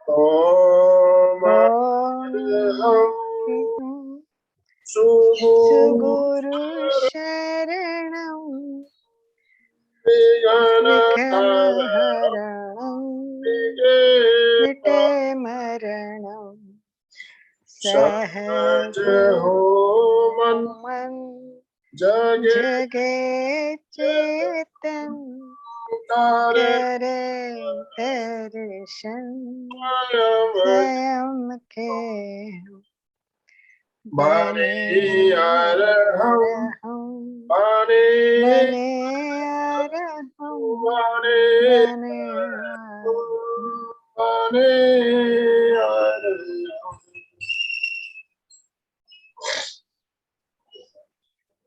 ओम सुगुरु शरणं विघ्नहरणं मिटे मरणं सहज हो मन जगे चेतन करे दर्शन स्वयं के बने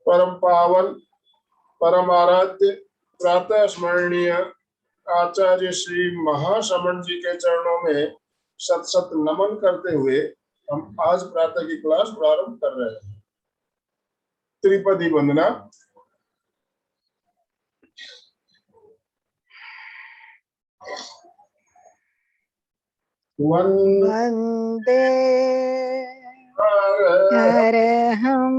परम पावन परम आराध्य प्रातः स्मरणीय आचार्य श्री महाश्रमण जी के चरणों में सत सत नमन करते हुए हम आज प्रातः की क्लास प्रारंभ कर रहे हैं। त्रिपदी वंदना। वंदे अरहं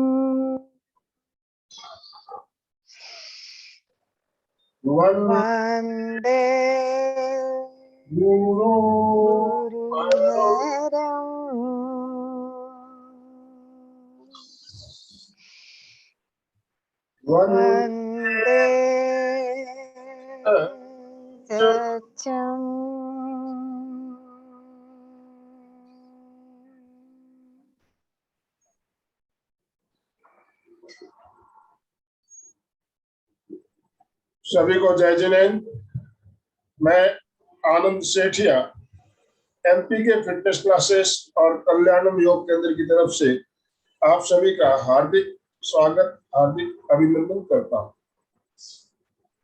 वंदे गुरुवरं वंदे सत्यं सभी को जय जिनेन्द्र। मैं आनंद सेठिया एमपी के फिटनेस क्लासेस और कल्याणम योग केंद्र की तरफ से आप सभी का हार्दिक स्वागत, हार्दिक अभिनंदन करता हूँ।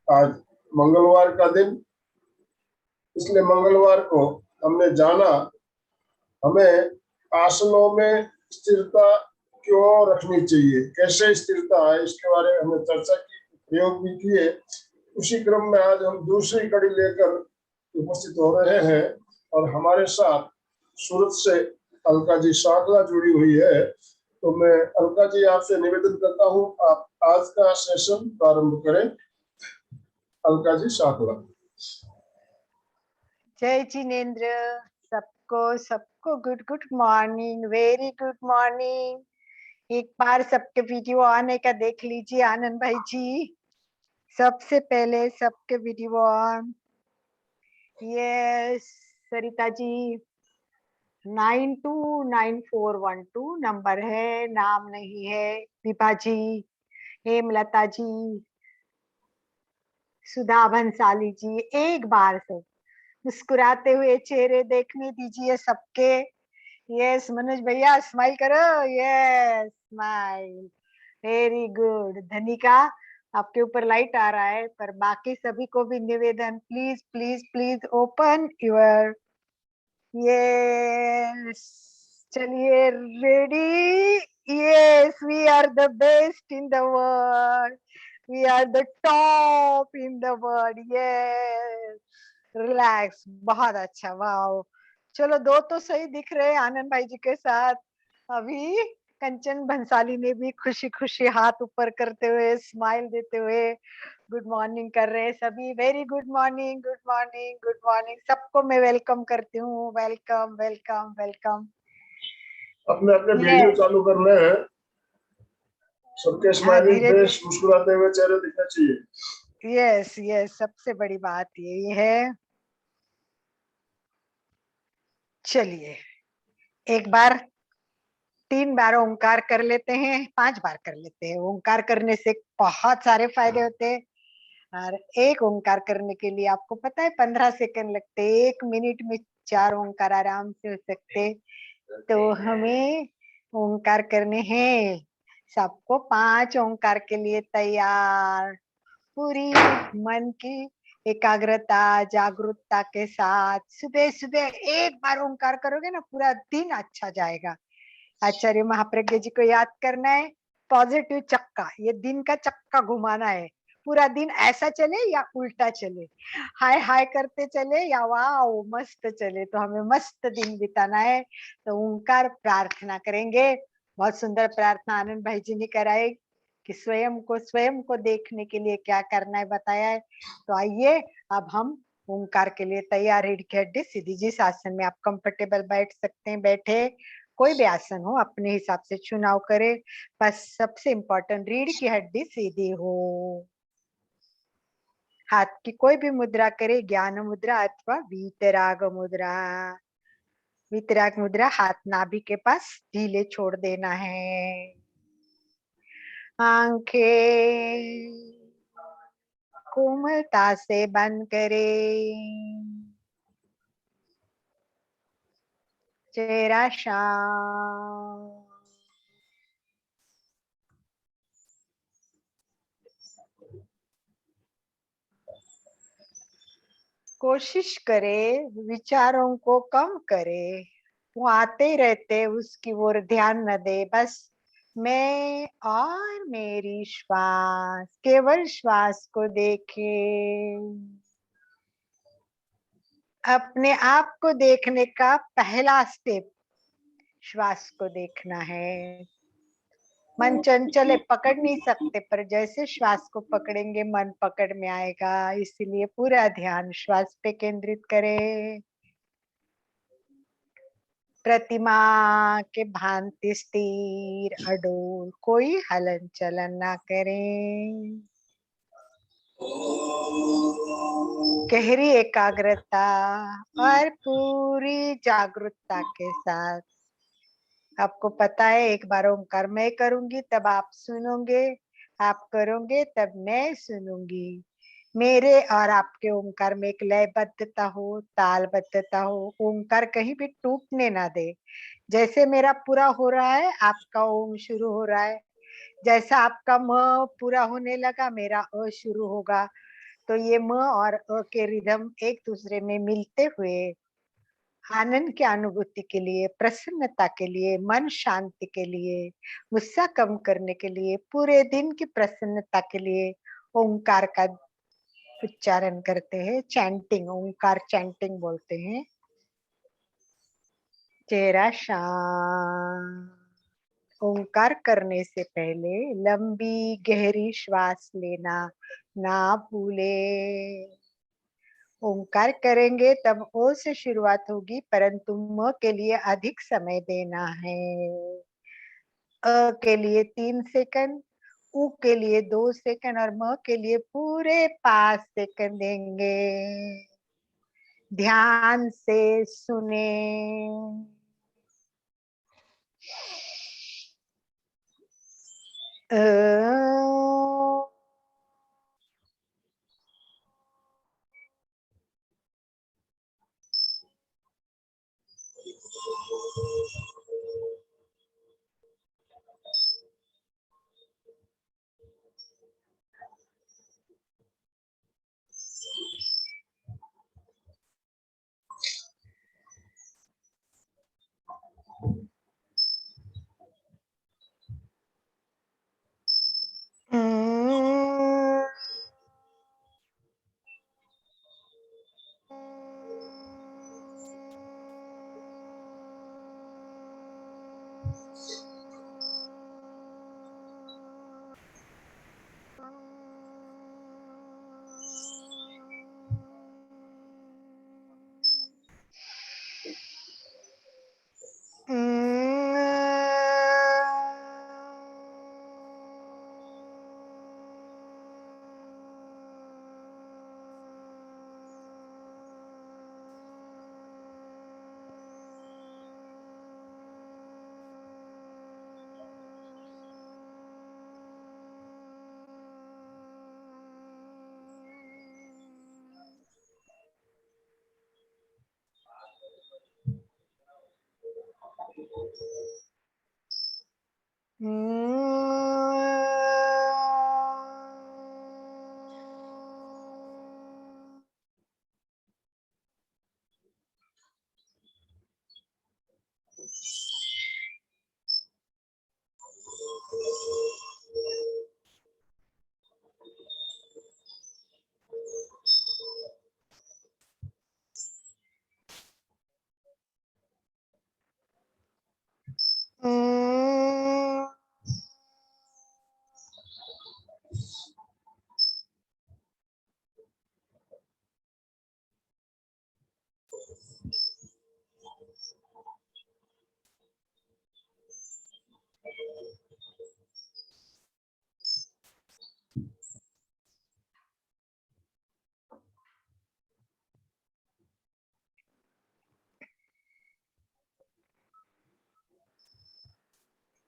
आज मंगलवार का दिन, इसलिए मंगलवार को हमने जाना हमें आसनों में स्थिरता क्यों रखनी चाहिए, कैसे स्थिरता है, इसके बारे में हमने चर्चा की, प्रयोग भी किए। उसी क्रम में आज हम दूसरी कड़ी लेकर उपस्थित हो रहे हैं और हमारे साथ सूरत से अलका जी शाकला जुड़ी हुई है। तो मैं अलका जी आपसे निवेदन करता हूँ, आप आज का सेशन प्रारंभ करें। अलका जी शाकला। जय जिनेन्द्र। सबको good morning, very good morning. एक बार सबके वीडियो ऑन का देख लीजिए आनंद भाई जी। सबसे पहले सबके video on. Yes Sarita ji 929412 number है, नाम नहीं है। दीपा जी, हेमलता जी, सुधा भंसाली जी, एक बार से मुस्कुराते हुए चेहरे देखने दीजिए सबके। यस मनोज भैया स्माइल करो, yes smile, very good. Dhanika आपके ऊपर लाइट आ रहा है, पर बाकी सभी को भी निवेदन, please please please open your, yes चलिए ready. Yes we are the best in the world, we are the top in the world. Yes relax, बहुत अच्छा, वाओ। चलो दो तो सही दिख रहे हैं आनंद भाई जी के साथ। अभी कंचन भंसाली ने भी खुशी खुशी हाथ ऊपर करते हुए, स्माइल देते हुए गुड मॉर्निंग कर रहे हैं सभी। Very good morning, good morning, good morning. सबको मैं वेलकम करती हूँ, वेलकम वेलकम वेलकम। अपने अपने वीडियो चालू करने हैं, सबके स्माइलिंग फेस, मुस्कुराते हुए चेहरे दिखना चाहिए। यस यस, सबसे बड़ी बात यही है। चलिए एक बार 3 बार ओंकार कर लेते हैं, 5 बार कर लेते हैं। ओंकार करने से बहुत सारे फायदे होते हैं, और एक ओंकार करने के लिए आपको पता है 15 सेकंड लगते हैं। 1 मिनट में 4 ओंकार आराम से हो सकते। तो हमें ओंकार करने हैं। सबको 5 ओंकार के लिए तैयार, पूरी मन की एकाग्रता जागरूकता के साथ सुबह सुबह एक बार ओंकार करोगे ना, पूरा दिन अच्छा जाएगा। आचार्य महाप्रज्ञ जी को याद करना है, पॉजिटिव चक्का, ये दिन का चक्का घुमाना है। पूरा दिन ऐसा चले या उल्टा चले, हाय हाय करते चले या वाओ मस्त चले, तो हमें मस्त दिन बिताना है। तो ओंकार प्रार्थना करेंगे। बहुत सुंदर प्रार्थना आनंद भाई जी ने कराई कि स्वयं को देखने के लिए क्या करना है बताया है। तो आइए अब हम ओंकार के लिए तैयार। रीढ़ की हड्डी सीधी, जिस आसन में आप कंफर्टेबल बैठ सकते हैं बैठे, कोई भी आसन हो अपने हिसाब से चुनाव करे, बस सबसे इम्पोर्टेंट रीढ़ की हड्डी सीधी हो। हाथ की कोई भी मुद्रा करे, ज्ञान मुद्रा अथवा वीतराग मुद्रा। वीतराग मुद्रा, हाथ नाभि के पास ढीले छोड़ देना है। आंखें कोमलता से बंद करें, चेहरा शांत। कोशिश करे विचारों को कम करे, वो आते ही रहते, उसकी ओर ध्यान न दे। बस मैं और मेरी श्वास, केवल श्वास को देखे। अपने आप को देखने का पहला स्टेप श्वास को देखना है। मन चंचल है, पकड़ नहीं सकते, पर जैसे श्वास को पकड़ेंगे मन पकड़ में आएगा। इसलिए पूरा ध्यान श्वास पे केंद्रित करें। प्रतिमा के भांति स्थिर अडोल, कोई हलन चलन ना करें। गहरी एकाग्रता और पूरी जागरूकता के साथ। आपको पता है, एक बार ओंकार मैं करूंगी तब आप सुनोगे, आप करोगे तब मैं सुनूंगी। मेरे और आपके ओंकार में एक लयबद्धता हो, तालबद्धता हो, ओंकार कहीं भी टूटने ना दे। जैसे मेरा पूरा हो रहा है आपका ओम शुरू हो रहा है, जैसा आपका म पूरा होने लगा मेरा अ शुरू होगा। तो ये म और अ के रिदम एक दूसरे में मिलते हुए आनंद की अनुभूति के लिए, प्रसन्नता के लिए, मन शांति के लिए, गुस्सा कम करने के लिए, पूरे दिन की प्रसन्नता के लिए ओंकार का उच्चारण करते हैं। चैंटिंग, ओंकार चैंटिंग बोलते हैं। चेहरा शांत। ओंकार करने से पहले लंबी गहरी श्वास लेना ना भूले। ओंकार करेंगे तब ओ से शुरुआत होगी, परंतु म के लिए अधिक समय देना है। अ के लिए 3 सेकंड, उ के लिए 2 सेकंड और म के लिए पूरे 5 सेकंड देंगे। ध्यान से सुने। अ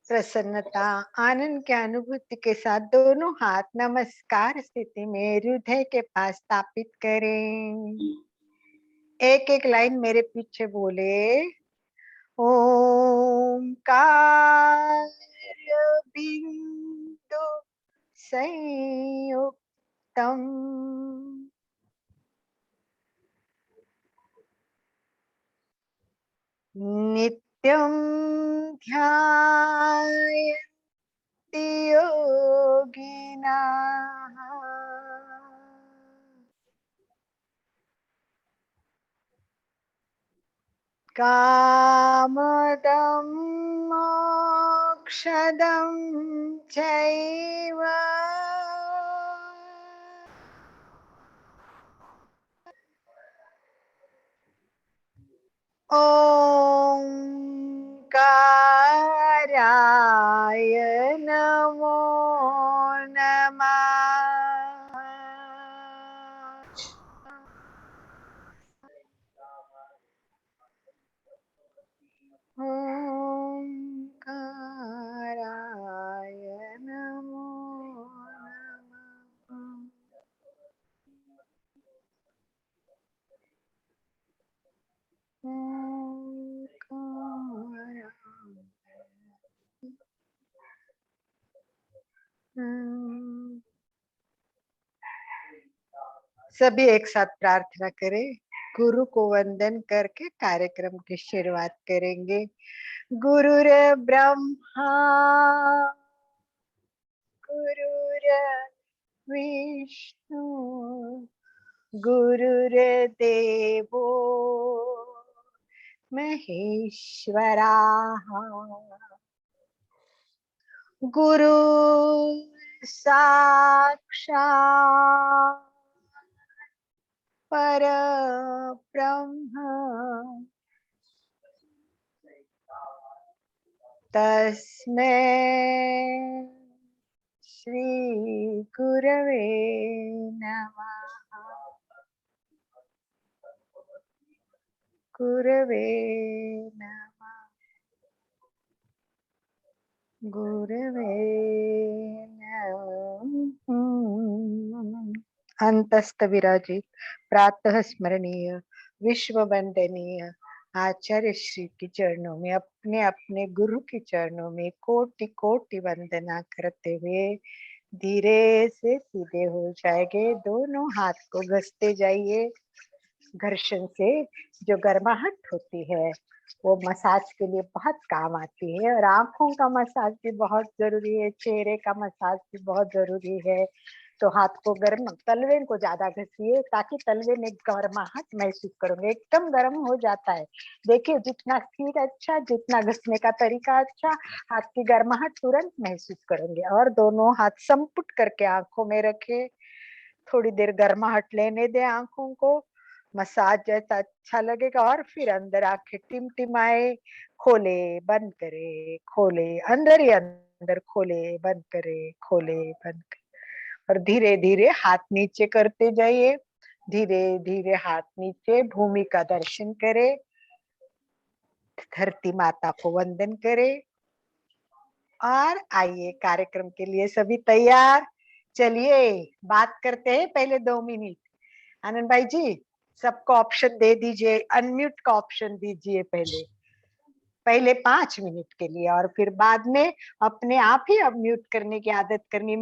प्रसन्नता आनंद की अनुभूति के साथ दोनों हाथ नमस्कार स्थिति में हृदय के पास स्थापित करें। एक एक लाइन मेरे पीछे बोले। ओंकार बिंदु संयुक्तम नित्यं ध्यायन्ति योगिनः कामदं मोक्षदं चैव ओंकाराय नमो नमः। ओंकाराय नमो नमः। सभी एक साथ प्रार्थना करें। गुरु को वंदन करके कार्यक्रम की शुरुआत करेंगे। गुरुर ब्रह्मा गुरुर विष्णु गुरुर्देवो महेश्वराः गुरु साक्षात् परब्रह्म तस्मै श्री गुरवे नमः। गुरवे नमः। गुरवे नमः। अंतस्थ विराजित प्रातः स्मरणीय विश्व वंदनीय आचार्य श्री के चरणों में अपने अपने गुरु के चरणों में कोटि कोटि वंदना करते हुए धीरे से सीधे हो जाएंगे। दोनों हाथ को घसते जाइए। घर्षण से जो गर्माहट होती है वो मसाज के लिए बहुत काम आती है और आंखों का मसाज भी बहुत जरूरी है, चेहरे का मसाज भी बहुत जरूरी है। तो हाथ को गर्म तलवे को ज्यादा घसिए ताकि तलवे में गर्माहट महसूस करोगे। एकदम गर्म हो जाता है। देखिए जितना स्पीड अच्छा, जितना घसने का तरीका अच्छा, हाथ की गर्माहट तुरंत महसूस करेंगे। और दोनों हाथ संपुट करके आंखों में रखे। थोड़ी देर गर्माहट लेने दे आंखों को। मसाज जैसा अच्छा लगेगा और फिर अंदर आंखें टिमटिमाए, खोले बंद करे, खोले अंदर ही अंदर, खोले बंद करे, खोले बंद करे। और धीरे धीरे हाथ नीचे करते जाइए। धीरे धीरे हाथ नीचे, भूमि का दर्शन करे, धरती माता को वंदन करे। और आइए कार्यक्रम के लिए सभी तैयार। चलिए बात करते हैं पहले 2 मिनट। आनंद भाई जी सबको ऑप्शन दे दीजिए, अनम्यूट का ऑप्शन दीजिए पहले 5 मिनट के लिए और फिर बाद में अपने आप ही अब म्यूट करने की आदत करनी।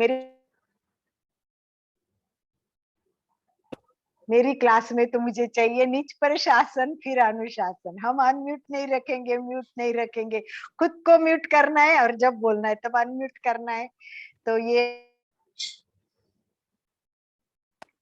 मेरी क्लास में तो मुझे चाहिए निज पर शासन फिर अनुशासन। हम अनम्यूट नहीं रखेंगे, म्यूट नहीं रखेंगे। खुद को म्यूट करना है और जब बोलना है तब अनम्यूट करना है। तो ये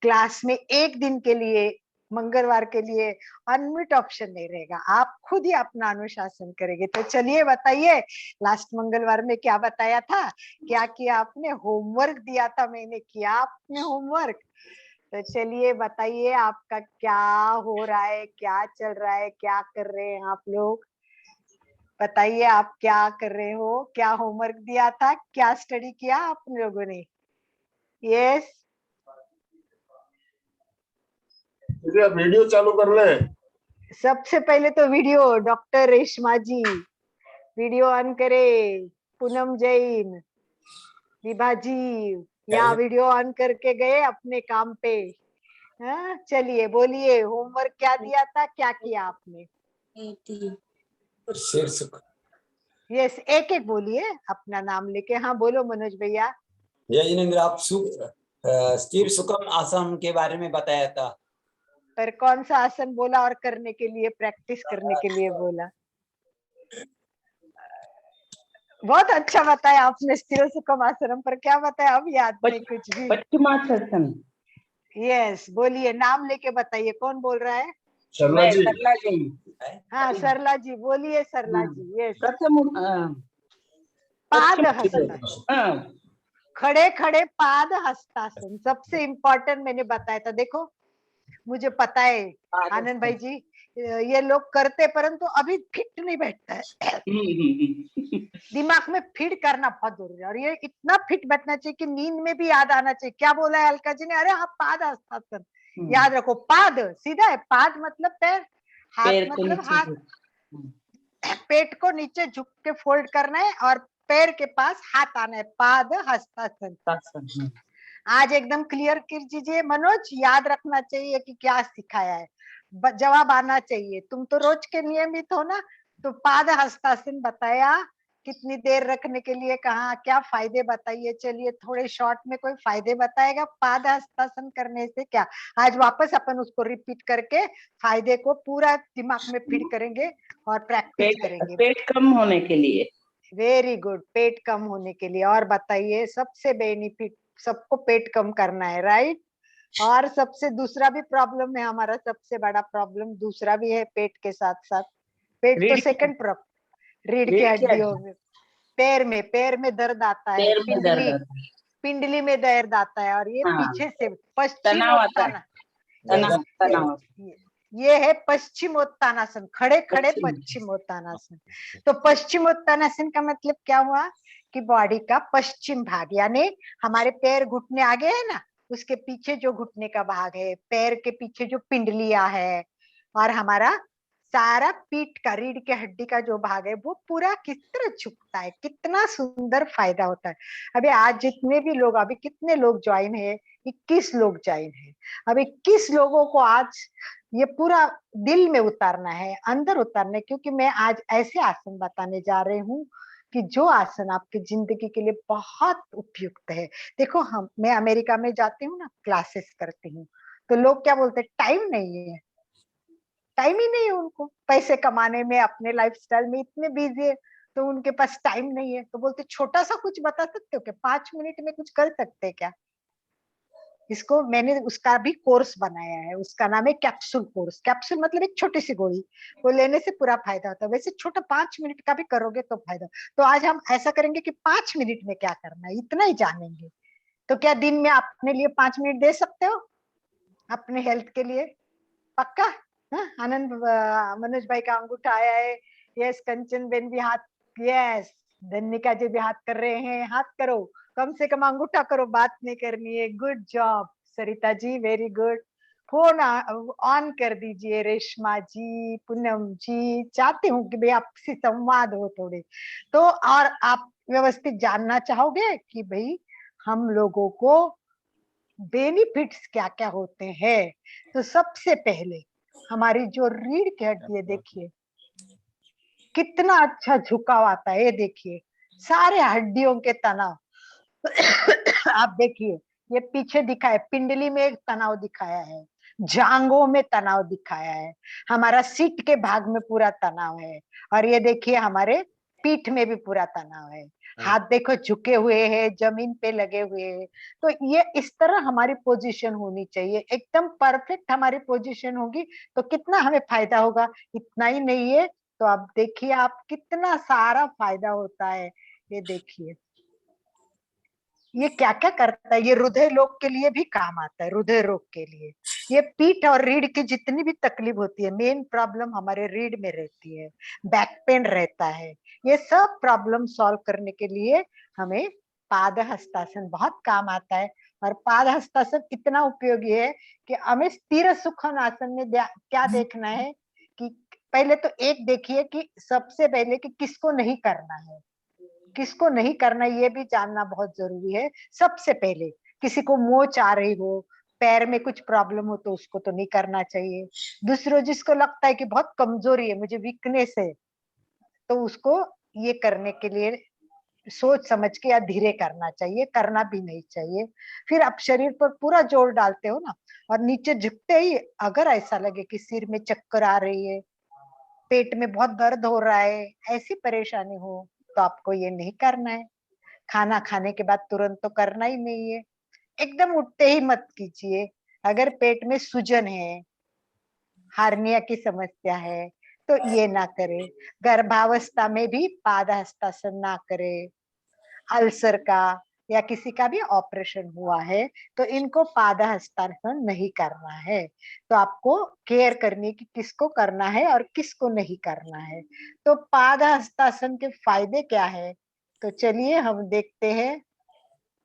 क्लास में एक दिन के लिए, मंगलवार के लिए अनम्यूट ऑप्शन नहीं रहेगा। आप खुद ही अपना अनुशासन करेंगे। तो चलिए बताइए, लास्ट मंगलवार में क्या बताया था, क्या किया आपने? होमवर्क दिया था मैंने, किया आपने होमवर्क? तो चलिए बताइए आपका क्या हो रहा है, क्या चल रहा है, क्या कर रहे हैं आप लोग? बताइए आप क्या कर रहे हो, क्या होमवर्क दिया था, क्या स्टडी किया आप लोगों ने? यस वीडियो चालू कर ले। सबसे पहले तो video, doctor Reshma ji video on करे, पूनम जैन, विभा जी यहाँ वीडियो ऑन करके गए अपने काम पे। हाँ चलिए बोलिए, होमवर्क क्या दिया था, क्या किया आपने? शीर्षक यस, एक एक बोलिए अपना नाम लेके। हाँ बोलो मनोज भैया। यजनेंद्र, आप स्थिर सुखम आसन के बारे में बताया था। पर कौन सा आसन बोला और करने के लिए, प्रैक्टिस करने के लिए बोला? बहुत अच्छा बताया आपने स्थिर सुखम आसनम, पर क्या बताया अब याद नहीं कुछ भी। पश्चिमासन। यस बोलिए, नाम लेके बताइए, कौन बोल रहा है? सरला जी, सरला जी। हाँ सरला जी बोलिए, सरला जी। यस, प्रथम पाद पश्चिम। हस्तासन, खड़े खड़े पाद हस्तासन सबसे इम्पोर्टेंट मैंने बताया था। देखो मुझे पता है आनंद भाई जी, ये लोग करते परंतु अभी फिट नहीं बैठता है। दिमाग में फिट करना बहुत जरूरी है, और ये इतना फिट बैठना चाहिए कि नींद में भी याद आना चाहिए। क्या बोला है अलका जी ने? अरे हाँ, पाद हस्तासन याद रखो। पाद सीधा है, पाद मतलब पैर, हाथ मतलब हाथ। पेट को नीचे झुक के फोल्ड करना है और पैर के पास हाथ आना है, पाद हस्तासन। आज एकदम क्लियर कर दीजिए मनोज, याद रखना चाहिए कि क्या सिखाया है, जवाब आना चाहिए। तुम तो रोज के नियमित हो ना, तो पाद हस्तासन बताया, कितनी देर रखने के लिए कहा, क्या फायदे बताइए। चलिए थोड़े शॉर्ट में कोई फायदे बताएगा पाद हस्तासन करने से क्या? आज वापस अपन उसको रिपीट करके फायदे को पूरा दिमाग में फीड करेंगे और प्रैक्टिस करेंगे। पेट कम होने के लिए। वेरी गुड, पेट कम होने के लिए। और बताइए, सबसे बेनिफिट, सबको पेट कम करना है, राइट? और सबसे दूसरा भी प्रॉब्लम है हमारा, सबसे बड़ा प्रॉब्लम दूसरा भी है पेट के साथ साथ। पेट तो सेकंड प्रॉब्लम, रीढ़ की हड्डियों में, पैर में दर्द आता है, पिंडली में दर्द आता है, और ये पीछे से पश्चिमोत्तान, ये है पश्चिमोत्तानासन, खड़े खड़े पश्चिमोत्तानासन। तो पश्चिमोत्तानासन का मतलब क्या हुआ कि बॉडी का पश्चिम भाग, यानी हमारे पैर घुटने आगे है ना, उसके पीछे जो घुटने का भाग है, पैर के पीछे जो पिंडलियां है, और हमारा सारा पीठ का, रीढ़ के हड्डी का जो भाग है, वो पूरा किस तरह झुकता है, कितना सुंदर फायदा होता है। अभी आज जितने भी लोग, अभी कितने लोग ज्वाइन है? 21 लोग ज्वाइन है। अब 21 लोगों को आज ये पूरा दिल में उतारना है, अंदर उतारना है, क्योंकि मैं आज ऐसे आसन बताने जा रही हूँ कि जो आसन आपकी जिंदगी के लिए बहुत उपयुक्त है। देखो, मैं अमेरिका में जाती हूँ ना, क्लासेस करती हूँ, तो लोग क्या बोलते हैं? टाइम नहीं है, टाइम ही नहीं है उनको, पैसे कमाने में, अपने लाइफस्टाइल में इतने बिजी है, तो उनके पास टाइम नहीं है। तो बोलते छोटा सा कुछ बता सकते हो क्या, 5 मिनट में कुछ कर सकते हैं क्या? इसको मैंने उसका भी कोर्स बनाया है, उसका नाम है कैप्सूल कोर्स। कैप्सूल मतलब एक छोटी सी गोली, वो लेने से पूरा फायदा होता है। वैसे छोटा 5 मिनट का भी करोगे तो फायदा। तो आज हम ऐसा करेंगे कि 5 मिनट में क्या करना है, इतना ही जानेंगे। तो क्या दिन में अपने लिए 5 मिनट दे सकते हो अपने हेल्थ के लिए? पक्का? हाँ? आनंद, मनोज भाई का अंगूठा आया है। यस, कंचन बेन भी हाथ, यस, धनिका जी भी हाथ कर रहे हैं। हाथ करो, कम से कम अंगूठा करो, बात नहीं करनी है। Good job Sarita ji, very good. Phone on कर दीजिए रेशमा जी, पूनम जी। चाहती हूँ कि भाई आपसे संवाद हो थोड़े तो। और आप व्यवस्थित जानना चाहोगे कि भाई हम लोगों को बेनिफिट्स क्या क्या होते हैं। तो सबसे पहले हमारी जो रीढ़ की हड्डी है, देखिए कितना अच्छा झुकाव आता है। ये देखिए सारे हड्डियों के तनाव आप देखिए, ये पीछे दिखा है, पिंडली में एक तनाव दिखाया है, जांघों में तनाव दिखाया है, हमारा सीट के भाग में पूरा तनाव है, और ये देखिए हमारे पीठ में भी पूरा तनाव है। हाथ देखो झुके हुए हैं, जमीन पे लगे हुए हैं। तो ये इस तरह हमारी पोजीशन होनी चाहिए, एकदम परफेक्ट हमारी पोजीशन होगी तो कितना हमें फायदा होगा। इतना ही नहीं है तो आप देखिए आप कितना सारा फायदा होता है। ये देखिए ये क्या क्या करता है, ये हृदय रोग के लिए भी काम आता है, हृदय रोग के लिए। ये पीठ और रीढ़ की जितनी भी तकलीफ होती है, मेन प्रॉब्लम हमारे रीढ़ में रहती है, बैक पेन रहता है, ये सब प्रॉब्लम सॉल्व करने के लिए हमें पाद हस्तासन बहुत काम आता है। और पाद हस्तासन इतना उपयोगी है कि हमें स्थिर सुखन आसन में क्या देखना है कि पहले तो एक देखिए कि सबसे पहले कि किसको नहीं करना है। किसको नहीं करना ये भी जानना बहुत जरूरी है। सबसे पहले किसी को मोच आ रही हो, पैर में कुछ प्रॉब्लम हो, तो उसको तो नहीं करना चाहिए। दूसरों जिसको लगता है कि बहुत कमजोरी है, मुझे वीकनेस है, तो उसको ये करने के लिए सोच समझ के या धीरे करना चाहिए, करना भी नहीं चाहिए। फिर आप शरीर पर पूरा जोर डालते हो ना, और नीचे झुकते ही अगर ऐसा लगे कि सिर में चक्कर आ रही है, पेट में बहुत दर्द हो रहा है, ऐसी परेशानी हो, तो आपको ये नहीं करना है। खाना खाने के बाद तुरंत तो करना ही नहीं है। एकदम उठते ही मत कीजिए। अगर पेट में सूजन है, हार्निया की समस्या है, तो ये ना करे। गर्भावस्था में भी पादहस्तासन ना करे। अल्सर का या किसी का भी ऑपरेशन हुआ है, तो इनको पादहस्तासन नहीं करना है। तो आपको केयर करनी कि किसको करना है और किसको नहीं करना है। तो पादहस्तासन के फायदे क्या है, तो चलिए हम देखते हैं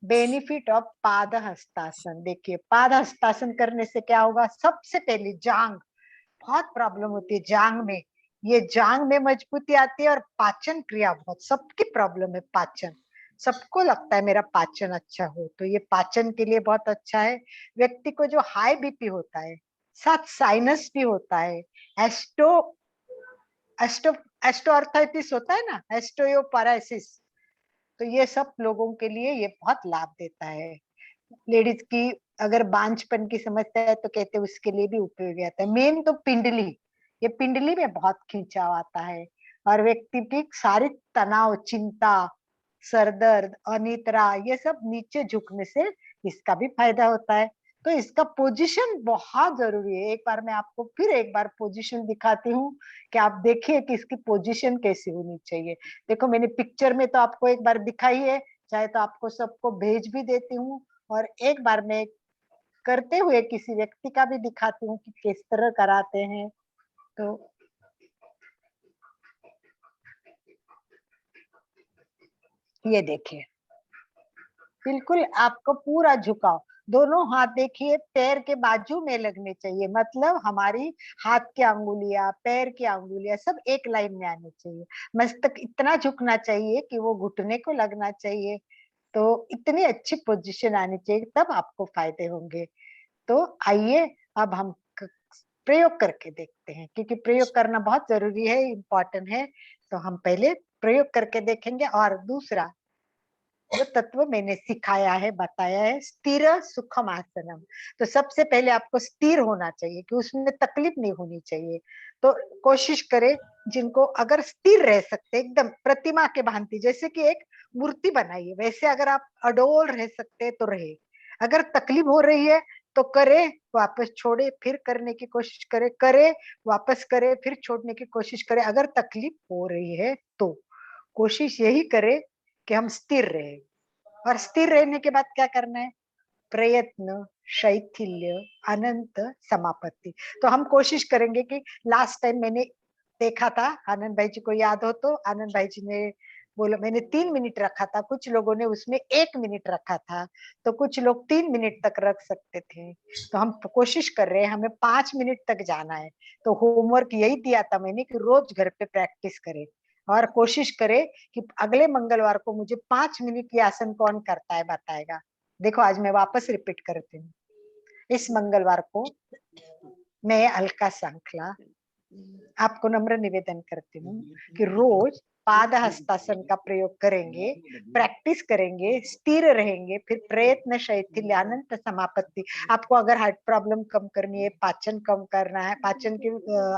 बेनिफिट ऑफ पादहस्तासन। देखिए, पादहस्तासन करने से क्या होगा। सबसे पहले जांग, बहुत प्रॉब्लम होती है जांग में। ये जांग में मजबूती आती है, और पाचन क्रिया, बहुत सबकी प्रॉब्लम है पाचन। सबको लगता है मेरा पाचन अच्छा हो, तो ये पाचन के लिए बहुत अच्छा है। व्यक्ति को जो हाई बीपी होता है, साथ साइनस भी होता है, एस्टो एस्टो एस्टोआर्थराइटिस होता है ना, एस्टोयोपाराइसिस, तो ये सब लोगों के लिए ये बहुत लाभ देता है। लेडीज की अगर बांझपन की समस्या है, तो कहते हैं उसके लिए भी उपयोगी आता है। मेन तो पिंडली, ये पिंडली में बहुत खिंचाव आता है, और व्यक्ति की सारी तनाव, चिंता, सरदर्द, अनिद्रा, ये सब नीचे झुकने से इसका भी फायदा होता है। तो इसका पोजीशन बहुत जरूरी है। एक बार मैं आपको फिर एक बार पोजीशन दिखाती हूँ, कि आप देखिए कि इसकी पोजीशन कैसी होनी चाहिए। देखो, मैंने पिक्चर में तो आपको एक बार दिखाई है, चाहे तो आपको सबको भेज भी देती हूँ, और एक बार मैं करते हुए किसी व्यक्ति का भी दिखाती हूँ कि किस तरह कराते हैं। तो ये देखिए, बिल्कुल आपको पूरा झुकाव, दोनों हाथ देखिए पैर के बाजू में लगने चाहिए। मतलब हमारी हाथ की अंगुलियां, पैर की अंगुलियां सब एक लाइन में आनी चाहिए। मस्तक इतना झुकना चाहिए कि वो घुटने को लगना चाहिए। तो इतनी अच्छी पोजीशन आनी चाहिए, तब आपको फायदे होंगे। तो आइए अब हम प्रयोग करके देखते हैं, क्योंकि प्रयोग करना बहुत जरूरी है, इम्पोर्टेंट है। तो हम पहले प्रयोग करके देखेंगे। और दूसरा जो तत्व मैंने सिखाया है, बताया है, स्थिर सुखम आसनम। तो सबसे पहले आपको स्थिर होना चाहिए, कि उसमें तकलीफ नहीं होनी चाहिए। तो कोशिश करें, जिनको अगर स्थिर रह सकते, एकदम प्रतिमा के भांति, जैसे कि एक मूर्ति बनाइए, वैसे अगर आप अडोल रह सकते तो रहे। अगर तकलीफ हो रही है तो करे, वापस छोड़े, फिर करने की कोशिश करे, करे वापस करे, फिर छोड़ने की कोशिश करे। अगर तकलीफ हो रही है तो कोशिश यही करे कि हम स्थिर रहे। और स्थिर रहने के बाद क्या करना है, प्रयत्न, शैथिल्य, अनंत, समापत्ति। तो हम कोशिश करेंगे कि लास्ट टाइम मैंने देखा था, आनंद भाई जी को याद हो तो, आनंद भाई जी ने बोला मैंने 3 मिनट रखा था, कुछ लोगों ने उसमें 1 मिनट रखा था, तो कुछ लोग 3 मिनट तक रख सकते थे। तो हम कोशिश कर रहे हैं, हमें 5 मिनट तक जाना है। तो होमवर्क यही दिया था मैंने कि रोज घर पे प्रैक्टिस करें, और कोशिश करे कि अगले मंगलवार को मुझे 5 मिनट की आसन कौन करता है बताएगा। देखो, आज मैं वापस रिपीट करती हूँ। इस मंगलवार को मैं अलका सांखला आपको नम्र निवेदन करती हूँ कि रोज पाद हस्तासन का प्रयोग करेंगे, प्रैक्टिस करेंगे, स्थिर रहेंगे, फिर प्रयत्न, शैथिल्य, अनंत, समापत्ति। आपको अगर हार्ट प्रॉब्लम कम करनी है, पाचन कम करना है, पाचन की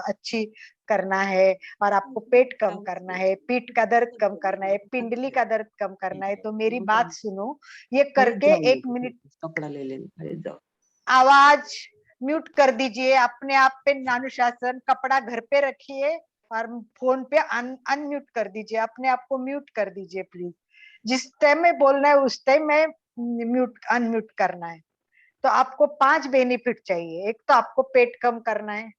अच्छी करना है, और आपको पेट कम करना है, पीठ का दर्द कम करना है, पिंडली का दर्द कम करना है, तो मेरी बात सुनो। ये करके 1 मिनट कपड़ा ले लेना, अरे जाओ। आवाज म्यूट कर दीजिए, अपने आप पे अनुशासन, कपड़ा घर पे रखिए, और फोन पे अनम्यूट कर दीजिए, अपने आप को म्यूट कर दीजिए प्लीज। जिस टाइम में बोलना है उस टाइम में म्यूट अनम्यूट करना है। तो आपको 5 बेनिफिट चाहिए। एक तो आपको पेट कम करना है,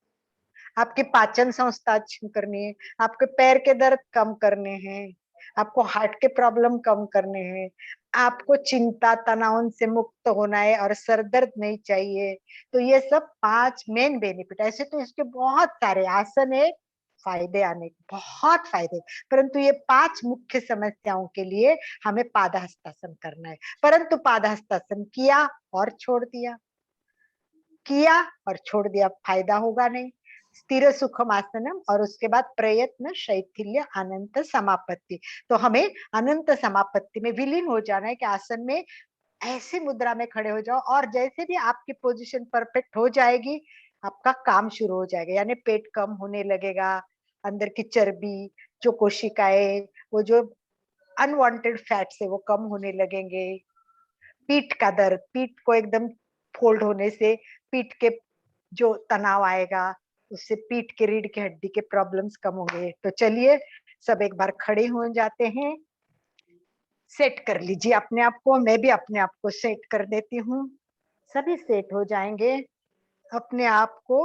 आपकी पाचन संस्था अच्छी करनी है, आपके पैर के दर्द कम करने हैं, आपको हार्ट के प्रॉब्लम कम करने हैं, आपको चिंता, तनाव से मुक्त होना है, और सर दर्द नहीं चाहिए। तो ये सब 5 मेन बेनिफिट। ऐसे तो इसके बहुत सारे आसन है, फायदे आने, बहुत फायदे। परंतु ये 5 मुख्य समस्याओं के लिए हमें पादहस्तासन करना है। परंतु पादहस्तासन किया और छोड़ दिया, किया और छोड़ दिया, फायदा होगा नहीं। स्थिर सुखम आसनम और उसके बाद प्रयत्न शैथिल्य अनंत समापत्ति। तो हमें अनंत समापत्ति में विलीन हो जाना है कि आसन में ऐसी मुद्रा में खड़े हो जाओ और जैसे भी आपकी पोजीशन परफेक्ट हो जाएगी, आपका काम शुरू हो जाएगा। यानी पेट कम होने लगेगा, अंदर की चर्बी, जो कोशिकाएं, वो जो अनवांटेड फैट्स है वो कम होने लगेंगे। पीठ का दर्द, पीठ को एकदम फोल्ड होने से पीठ के जो तनाव आएगा, उससे पीठ के रीढ़ की हड्डी के प्रॉब्लम्स कम होंगे। तो चलिए सब एक बार खड़े हो जाते हैं, सेट कर लीजिए अपने आप को, मैं भी अपने आप को सेट कर देती हूँ। सभी सेट हो जाएंगे, अपने आप को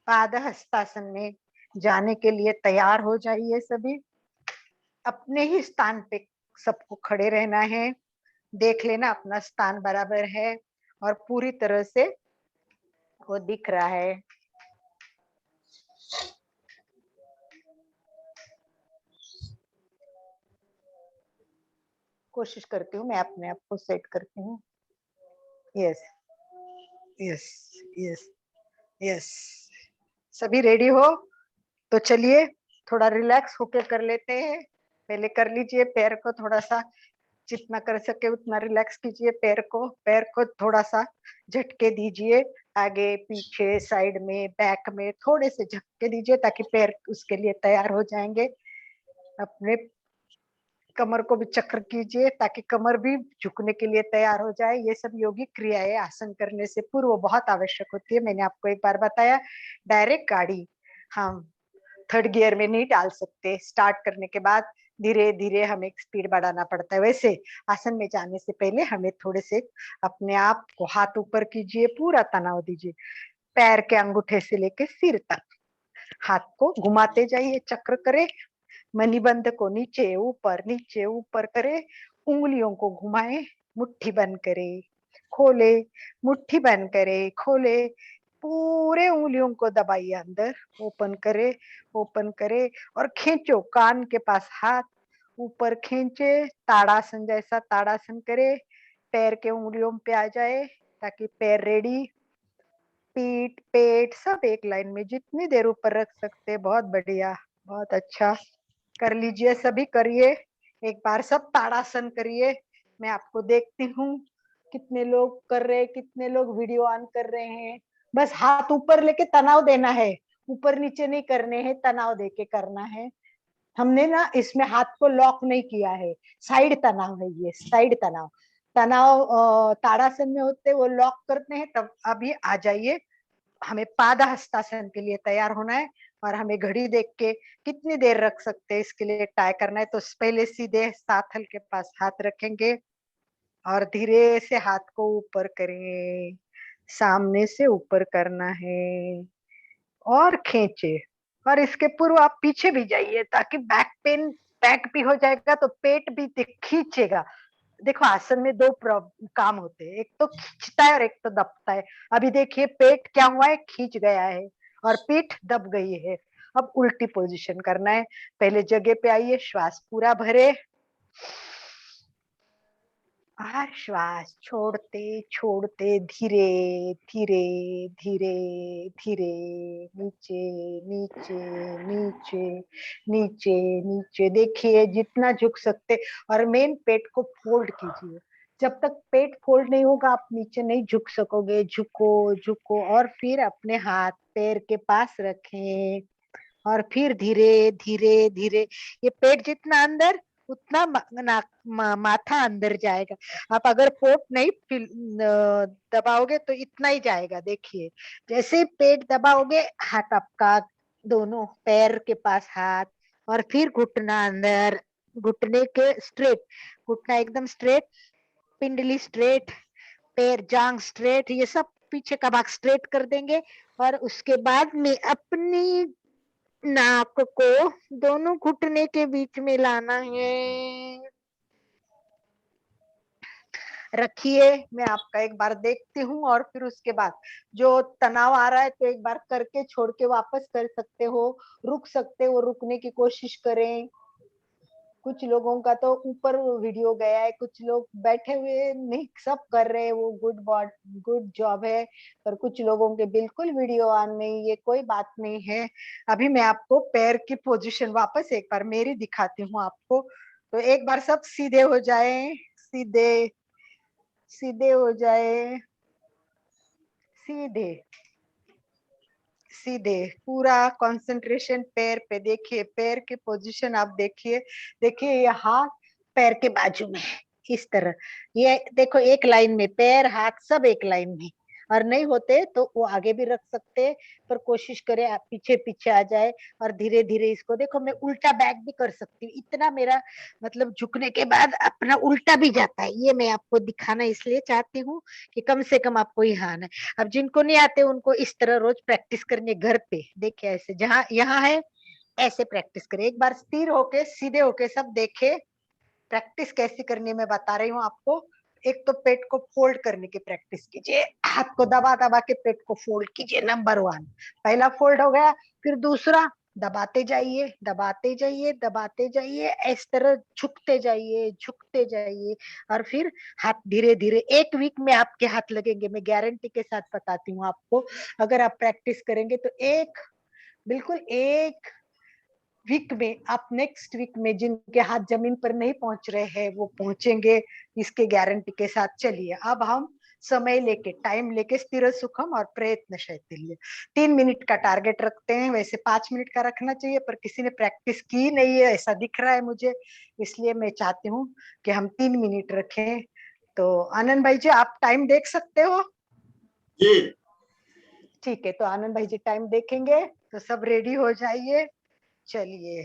पादहस्तासन में जाने के लिए तैयार हो जाइए। सभी अपने ही स्थान पे सबको खड़े रहना है, देख लेना अपना स्थान बराबर है और पूरी तरह से वो दिख रहा है। कोशिश करती हूँ मैं अपने आप को सेट करती हूँ। यस यस यस यस, सभी रेडी हो तो चलिए थोड़ा रिलैक्स होके कर लेते हैं। पहले कर लीजिए पैर को थोड़ा सा, जितना कर सके उतना रिलैक्स कीजिए पैर को थोड़ा सा झटके दीजिए, आगे पीछे साइड में बैक में थोड़े से झटके दीजिए ताकि पैर उसके लिए तैयार हो जाएंगे। अपने कमर को भी चक्र कीजिए ताकि कमर भी झुकने के लिए तैयार हो जाए। ये सब योगिक क्रियाएं आसन करने से पूर्व बहुत आवश्यक होती है। मैंने आपको एक बार बताया, डायरेक्ट गाड़ी हम थर्ड गियर में नहीं डाल सकते, स्टार्ट करने के बाद धीरे धीरे हमें स्पीड बढ़ाना पड़ता है। वैसे आसन में जाने से पहले हमें थोड़े से अपने आप को हाथ ऊपर कीजिए, पूरा तनाव दीजिए, पैर के अंगूठे से लेके सिर तक हाथ को घुमाते जाइए, चक्र करे, मणिबंध को नीचे ऊपर करे, उंगलियों को घुमाए, मुट्ठी बंद करे, खोले, मुट्ठी बंद करे, खोले, पूरे उंगलियों को दबाइए अंदर, ओपन करे और खींचो, कान के पास हाथ ऊपर खींचे, ताड़ासन जैसा ताड़ासन करे, पैर के उंगलियों पे आ जाए ताकि पैर रेडी, पीठ पेट सब एक लाइन में जितनी देर ऊपर रख सकते। बहुत बढ़िया, बहुत अच्छा, कर लीजिए, सभी करिए एक बार, सब ताड़ासन करिए। मैं आपको देखती हूँ कितने लोग कर रहे हैं, कितने लोग वीडियो ऑन कर रहे हैं। बस हाथ ऊपर लेके तनाव देना है, ऊपर नीचे नहीं करने हैं, तनाव देके करना है। हमने ना इसमें हाथ को लॉक नहीं किया है, साइड तनाव है ये, साइड तनाव। तनाव ताड़ासन में होते वो लॉक करते हैं, तब अभी आ जाइए। हमें पादहस्तासन के लिए तैयार होना है और हमें घड़ी देख के कितनी देर रख सकते हैं इसके लिए ट्राई करना है। तो पहले सीधे साथल के पास हाथ रखेंगे और धीरे से हाथ को ऊपर करें, सामने से ऊपर करना है और खींचे। और इसके पूर्व आप पीछे भी जाइए ताकि बैक पेन, बैक भी हो जाएगा तो पेट भी खींचेगा। देखो आसन में दो काम होते हैं, एक तो खींचता है और एक तो दबता है। अभी देखिए पेट क्या हुआ है, खींच गया है और पीठ दब गई है। अब उल्टी पोजीशन करना है, पहले जगह पे आइए, श्वास पूरा भरे और श्वास छोड़ते छोड़ते धीरे धीरे धीरे धीरे नीचे नीचे नीचे नीचे नीचे, देखिए जितना झुक सकते। और मेन पेट को फोल्ड कीजिए, जब तक पेट फोल्ड नहीं होगा आप नीचे नहीं झुक सकोगे। झुको झुको और फिर अपने हाथ पैर के पास रखें और फिर धीरे धीरे धीरे, ये पेट जितना अंदर उतना माथा अंदर जाएगा। आप अगर पोट नहीं दबाओगे तो इतना ही जाएगा। देखिए जैसे ही पेट दबाओगे, हाथ आपका दोनों पैर के पास हाथ और फिर घुटना अंदर, घुटने के स्ट्रेट, घुटना एकदम स्ट्रेट, पिंडली स्ट्रेट, पैर जांग स्ट्रेट, ये सब पीछे का भाग स्ट्रेट कर देंगे। और उसके बाद में अपनी नाक को दोनों घुटने के बीच में लाना है, रखिए, मैं आपका एक बार देखती हूँ और फिर उसके बाद जो तनाव आ रहा है तो एक बार करके छोड़ के वापस कर सकते हो, रुक सकते हो, रुकने की कोशिश करें। कुछ लोगों का तो ऊपर वीडियो गया है, कुछ लोग बैठे हुए नहीं, सब कर रहे हैं, वो गुड जॉब है। पर कुछ लोगों के बिल्कुल वीडियो ऑन नहीं, ये कोई बात नहीं है। अभी मैं आपको पैर की पोजीशन वापस एक बार मेरी दिखाती हूँ आपको। तो एक बार सब सीधे हो जाए, सीधे सीधे हो जाए, सीधे सीधे, पूरा कंसंट्रेशन पैर पे। देखिए पैर की पोजीशन आप देखिए, देखिए ये हाथ पैर के बाजू में इस तरह, ये देखो एक लाइन में पैर हाथ सब एक लाइन में। और नहीं होते तो वो आगे भी रख सकते, पर कोशिश करें आप पीछे पीछे आ जाए। और धीरे धीरे इसको देखो, मैं उल्टा बैक भी कर सकती हूँ, इतना मेरा मतलब झुकने के बाद अपना उल्टा भी जाता है। ये मैं आपको दिखाना इसलिए चाहती हूँ कि कम से कम आपको यहाँ आना है। अब जिनको नहीं आते उनको इस तरह रोज प्रैक्टिस करनी है घर पे। देखिए ऐसे, जहां यहाँ है ऐसे प्रैक्टिस करें। एक बार स्थिर होके सीधे होके सब देखे प्रैक्टिस कैसी करनी है, मैं बता रही हूँ आपको। एक तो पेट को फोल्ड करने की प्रैक्टिस कीजिए, हाथ को दबा दबा के पेट को फोल्ड कीजिए। नंबर 1 पहला फोल्ड हो गया। फिर दूसरा, दबाते जाइए दबाते जाइए दबाते जाइए, इस तरह झुकते जाइए झुकते जाइए। और फिर हाथ धीरे धीरे, 1 वीक में आपके हाथ लगेंगे, मैं गारंटी के साथ बताती हूँ आपको। अगर आप प्रैक्टिस करेंगे तो बिल्कुल 1 वीक में, आप नेक्स्ट वीक में जिनके हाथ जमीन पर नहीं पहुंच रहे हैं वो पहुंचेंगे, इसके गारंटी के साथ। चलिए अब हम समय लेके, टाइम लेके, स्थिर सुखम और प्रयत्न शैथिल्य 3 मिनट का टारगेट रखते हैं। वैसे 5 मिनट का रखना चाहिए, पर किसी ने प्रैक्टिस की नहीं है ऐसा दिख रहा है मुझे, इसलिए मैं चाहती हूँ कि हम 3 मिनट रखें। तो आनंद भाई जी आप टाइम देख सकते हो? जी ठीक है, तो आनंद भाई जी टाइम देखेंगे, तो सब रेडी हो जाइए। चलिए,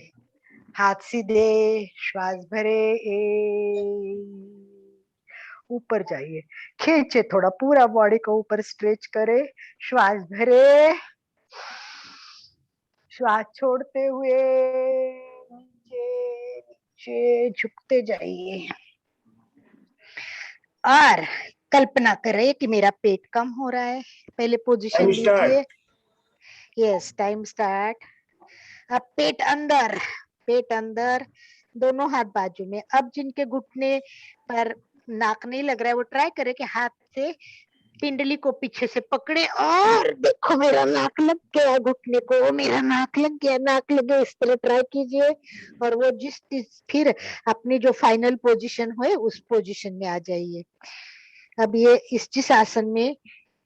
हाथ सीधे, श्वास भरे, ऊपर जाइए, खींचे थोड़ा, पूरा बॉडी को ऊपर स्ट्रेच करे, श्वास भरे, श्वास छोड़ते हुए नीचे नीचे झुकते जाइए। और कल्पना करें कि मेरा पेट कम हो रहा है। पहले पोजीशन टाइम स्टार्ट। लीजिए। Yes, time start. अब पेट अंदर, दोनों हाथ बाजू में। अब जिनके घुटने पर नाक नहीं लग रहा है वो ट्राई करे कि हाथ से पिंडली को पीछे से पकड़े, और देखो मेरा नाक लग गया घुटने को, मेरा नाक लग गया, नाक लगे, इस तरह ट्राई कीजिए। और वो फिर अपनी जो फाइनल पोजीशन हो उस पोजीशन में आ जाइए। अब ये जिस आसन में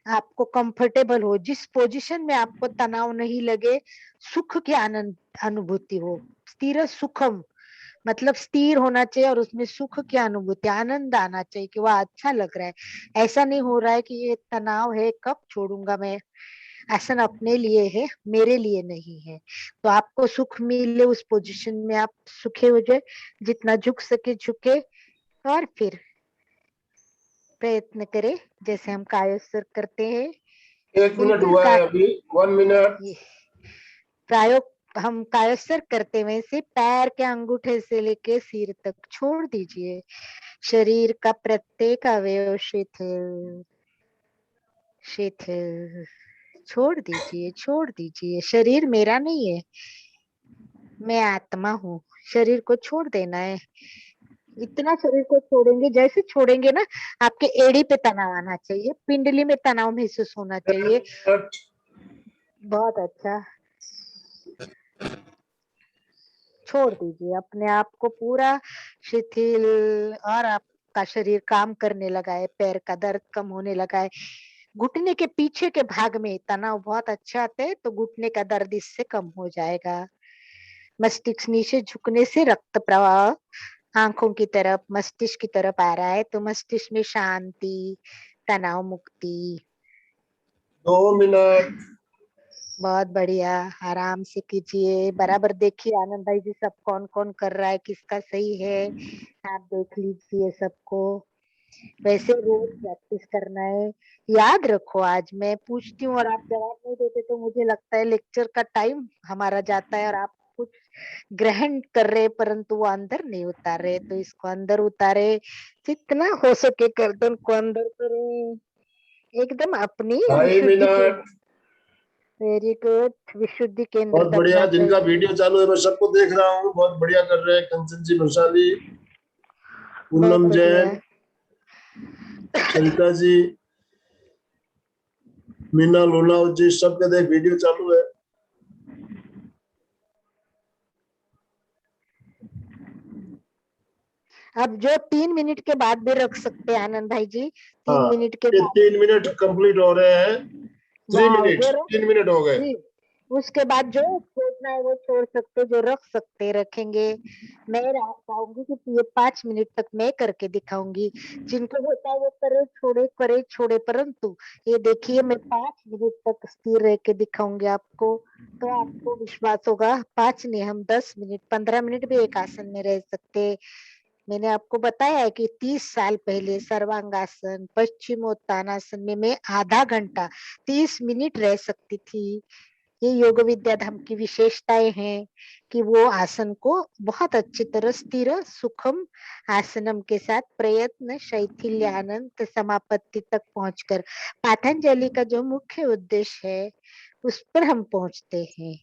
आपको कंफर्टेबल हो, जिस पोजीशन में आपको तनाव नहीं लगे, सुख की आनंद अनुभूति हो, स्थिर सुखम, मतलब स्थिर होना चाहिए और उसमें सुख की अनुभूति, आनंद आना चाहिए कि वह अच्छा लग रहा है। ऐसा नहीं हो रहा है कि ये तनाव है, कब छोड़ूंगा मैं। आसन अपने लिए है, मेरे लिए नहीं है। तो आपको सुख मिले उस पोजीशन में, आप सुखे हो जाए, जितना झुक सके झुके। और फिर प्रयत्न करें जैसे हम कायोत्सर्ग करते हैं। 1 मिनट बिल्कुल हुआ है अभी, 1 मिनट। ये प्रायोग हम कायोत्सर्ग करते हुए से पैर के अंगूठे से लेके सिर तक छोड़ दीजिए। शरीर का प्रत्येक अवयव शिथिल शिथिल, छोड़ दीजिए छोड़ दीजिए। शरीर मेरा नहीं है, मैं आत्मा हूँ, शरीर को छोड़ देना है। इतना शरीर को छोड़ेंगे, जैसे छोड़ेंगे ना, आपके एड़ी पे तनाव आना चाहिए, पिंडली में तनाव महसूस होना चाहिए। 10 मिनट। बहुत अच्छा, छोड़ दीजिए अपने आप को पूरा शिथिल, और आपका शरीर काम करने लगा है, पैर का दर्द कम होने लगा है। घुटने के पीछे के भाग में तनाव बहुत अच्छा आता है, तो घुटने का दर्द इससे कम हो जाएगा। मस्तिष्क नीचे झुकने से रक्त प्रवाह आंखों की तरफ, मस्तिष्क की तरफ आ रहा है, तो मस्तिष्क में शांति, तनाव मुक्ति। 2 मिनट। बहुत बढ़िया, आराम से कीजिए, बराबर देखिए आनंद भाई जी सब कौन कौन कर रहा है, किसका सही है, आप देख लीजिए सबको। वैसे रोज प्रैक्टिस करना है। याद रखो, आज मैं पूछती हूँ और आप जवाब नहीं देते तो मुझे लगता है लेक्चर का टाइम हमारा जाता है और आप कुछ ग्रहण कर रहे परंतु वो अंदर नहीं उतार रहे, तो इसको अंदर उतारे, जितना हो सके गर्दन को अंदर करे, एकदम अपनी 2.5 मिनट। वेरी गुड, विशुद्धि बहुत केंद्र बढ़िया। करना जिनका चाहिए। वीडियो चालू है मैं सबको देख रहा हूँ, बहुत बढ़िया कर रहे हैं। कंचन जी भंसाली, बहुत पूनम बढ़िया। जैन, सरिता जी, मीना लोनावत जी, सबके देख वीडियो चालू है। अब जो 3 मिनट के बाद भी रख सकते हैं आनंद भाई जी, 3 मिनट के ये बाद 3 मिनट कंप्लीट हो रहे हैं। 3 वाह, मिनट, जो रख 3 मिनट हो गए। जी, उसके बाद जो छोड़ना है वो छोड़ सकते, जो रख सकते रखेंगे। मैं चाहूंगी कि ये 5 मिनट तक मैं करके दिखाऊंगी, जिनको होता है वो करे छोड़े, करे छोड़े, परंतु ये देखिए मैं 5 मिनट तक स्थिर रह के दिखाऊंगी आपको, तो आपको विश्वास होगा। 5 नहीं, हम 10 मिनट 15 मिनट भी एक आसन में रह सकते। मैंने आपको बताया है कि 30 साल पहले सर्वांगासन, पश्चिमोत्तानासन में मैं आधा घंटा 30 मिनट रह सकती थी। ये योग विद्या धाम की विशेषताएं हैं कि वो आसन को बहुत अच्छी तरह स्थिर सुखम आसनम के साथ प्रयत्न शैथिल्य अनंत समापत्ति तक पहुंचकर पातंजलि का जो मुख्य उद्देश्य है उस पर हम पहुंचते हैं।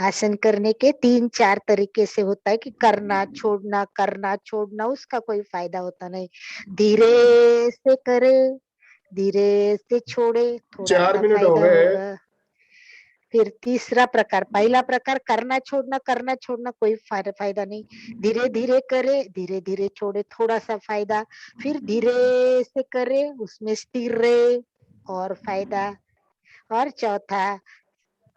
आसन करने के 3-4 तरीके से होता है कि करना छोड़ना, उसका कोई फायदा होता नहीं। धीरे से करे, धीरे से छोड़े, थोड़ा 4 सा मिनट हो फायदा गए। होगा। फिर तीसरा प्रकार, पहला प्रकार करना छोड़ना कोई फायदा नहीं। धीरे धीरे करे, धीरे धीरे छोड़े, थोड़ा सा फायदा। फिर धीरे से करे, उसमें स्थिर रहे और फायदा। और चौथा,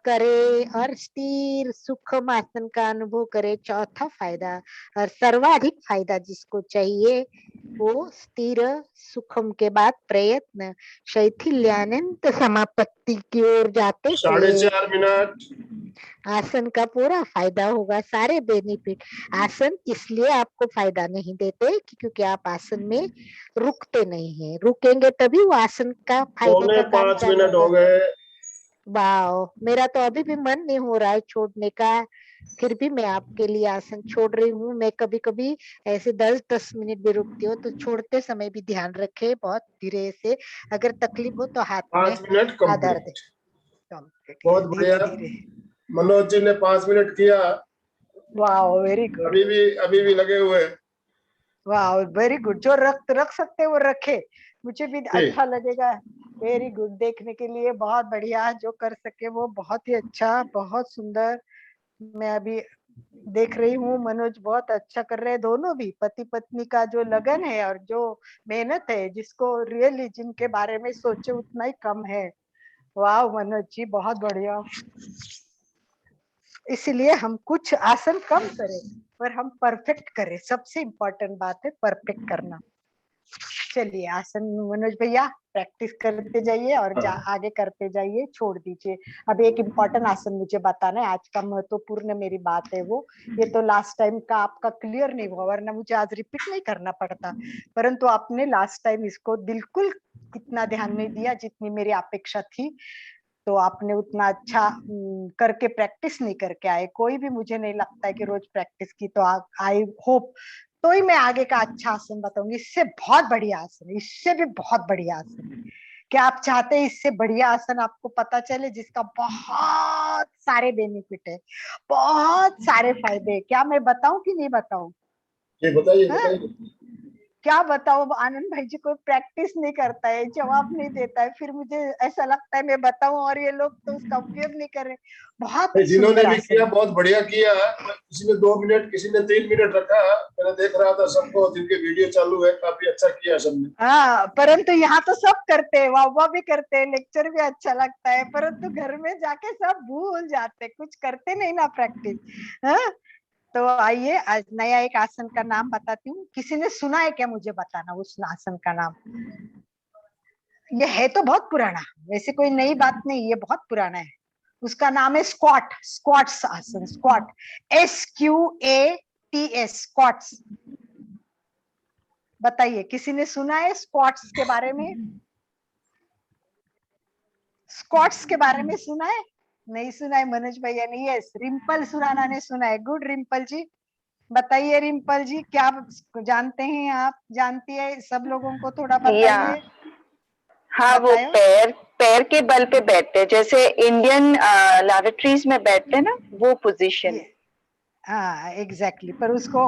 करे और स्थिर सुखम आसन का अनुभव करे, चौथा फायदा। और सर्वाधिक फायदा जिसको चाहिए वो स्थिर सुखम के बाद प्रयत्न शैथिल्यानंत समापत्ति की ओर जाते से 4.5 मिनट। आसन का पूरा फायदा होगा, सारे बेनिफिट। आसन इसलिए आपको फायदा नहीं देते क्योंकि आप आसन में रुकते नहीं है, रुकेंगे तभी वो आसन का फायदे पौने का काम 5 मिनट हो जानेगा। गए। वाह, मेरा तो अभी भी मन नहीं हो रहा है छोड़ने का, फिर भी मैं आपके लिए आसन छोड़ रही हूँ। मैं कभी कभी ऐसे 10-10 मिनट भी रुकती हूँ, तो छोड़ते समय भी ध्यान रखे बहुत धीरे से, अगर तकलीफ हो तो हाथ में 5 मिनट आधार दे। कंप्लीट। बहुत धीरे बढ़िया। धीरे। मनोज जी ने 5 मिनट किया। वाह, वेरी गुड। अभी भी लगे हुए हैं। वाह, वेरी गुड। जो रख सकते वो रखे, मुझे भी ठीक। अच्छा लगेगा। वेरी गुड, देखने के लिए बहुत बढ़िया। जो कर सके वो बहुत ही अच्छा, बहुत सुंदर। मैं अभी देख रही हूँ मनोज बहुत अच्छा कर रहे हैं, दोनों भी पति पत्नी का जो लगन है और जो मेहनत है, जिसको रियली जिनके बारे में सोचे उतना ही कम है। वाह मनोज जी, बहुत बढ़िया। इसलिए हम कुछ आसन कम करें पर हम परफेक्ट करें, सबसे इम्पोर्टेंट बात है परफेक्ट करना। चलिए आसन मनोज भैया प्रैक्टिस करते जाइए और आगे करते जाइए, छोड़ दीजिए। अब एक इम्पोर्टेंट आसन मुझे बताना है, आज का महत्वपूर्ण मेरी बात है वो। ये तो लास्ट टाइम का आपका क्लियर नहीं हुआ, वरना मुझे आज रिपीट नहीं करना पड़ता, परंतु आपने लास्ट टाइम इसको बिल्कुल इतना ध्यान नहीं दिया जितनी मेरी अपेक्षा थी। तो आपने उतना अच्छा करके प्रैक्टिस नहीं करके आए। कोई भी, मुझे नहीं लगता है कि रोज प्रैक्टिस की, तो आई होप तो ही मैं आगे का अच्छा आसन बताऊंगी। इससे बहुत बढ़िया आसन है, इससे भी बहुत बढ़िया आसन है। क्या आप चाहते हैं इससे बढ़िया आसन आपको पता चले, जिसका बहुत सारे बेनिफिट है, बहुत सारे फायदे है? क्या मैं बताऊं कि नहीं बताऊं? ठीक, बताइए हाँ? बताइए। क्या बताओ, आनंद भाई जी कोई प्रैक्टिस नहीं करता है, जवाब नहीं देता है, फिर मुझे ऐसा लगता है मैं बताऊं और ये लोग तो उसका उपयोग नहीं कर रहे। बहुत जिन्होंने सुंदर भी आसन किया है। बहुत बढ़िया किया। किसी ने 2 मिनट, किसी ने 3 मिनट रखा। मैंने देख रहा था सबको, जिनके वीडियो चालू है, काफी अच्छा किया सबने। हाँ, परंतु यहाँ तो सब करते हैं, वाह भी करते हैं, लेक्चर भी अच्छा लगता है, परंतु घर में जाके सब भूल जाते, कुछ करते नहीं ना प्रैक्टिस। हाँ, तो आइए आज नया एक आसन का नाम बताती हूँ। किसी ने सुना है क्या, मुझे बताना उस आसन का नाम। ये है तो बहुत पुराना, वैसे कोई नई बात नहीं, ये बहुत पुराना है। उसका नाम है स्क्वाट, स्क्वाट्स आसन, स्क्वाट, SQATS, स्क्वाट्स। बताइए, किसी ने सुना है स्क्वाट्स के बारे में? स्क्वाट्स के बारे में सुना है? नहीं सुना है मनोज भैया ने। यस, रिम्पल सुराना ने सुना है। गुड रिम्पल जी, बताइए रिम्पल जी, क्या जानते हैं आप, जानती है, सब लोगों को थोड़ा बताइए। हाँ, वो बताओ। पैर पैर के बल पे बैठते हैं, जैसे इंडियन लैबोरेटरीज में बैठते हैं ना, वो पोजीशन। ये हाँ एग्जैक्टली, पर उसको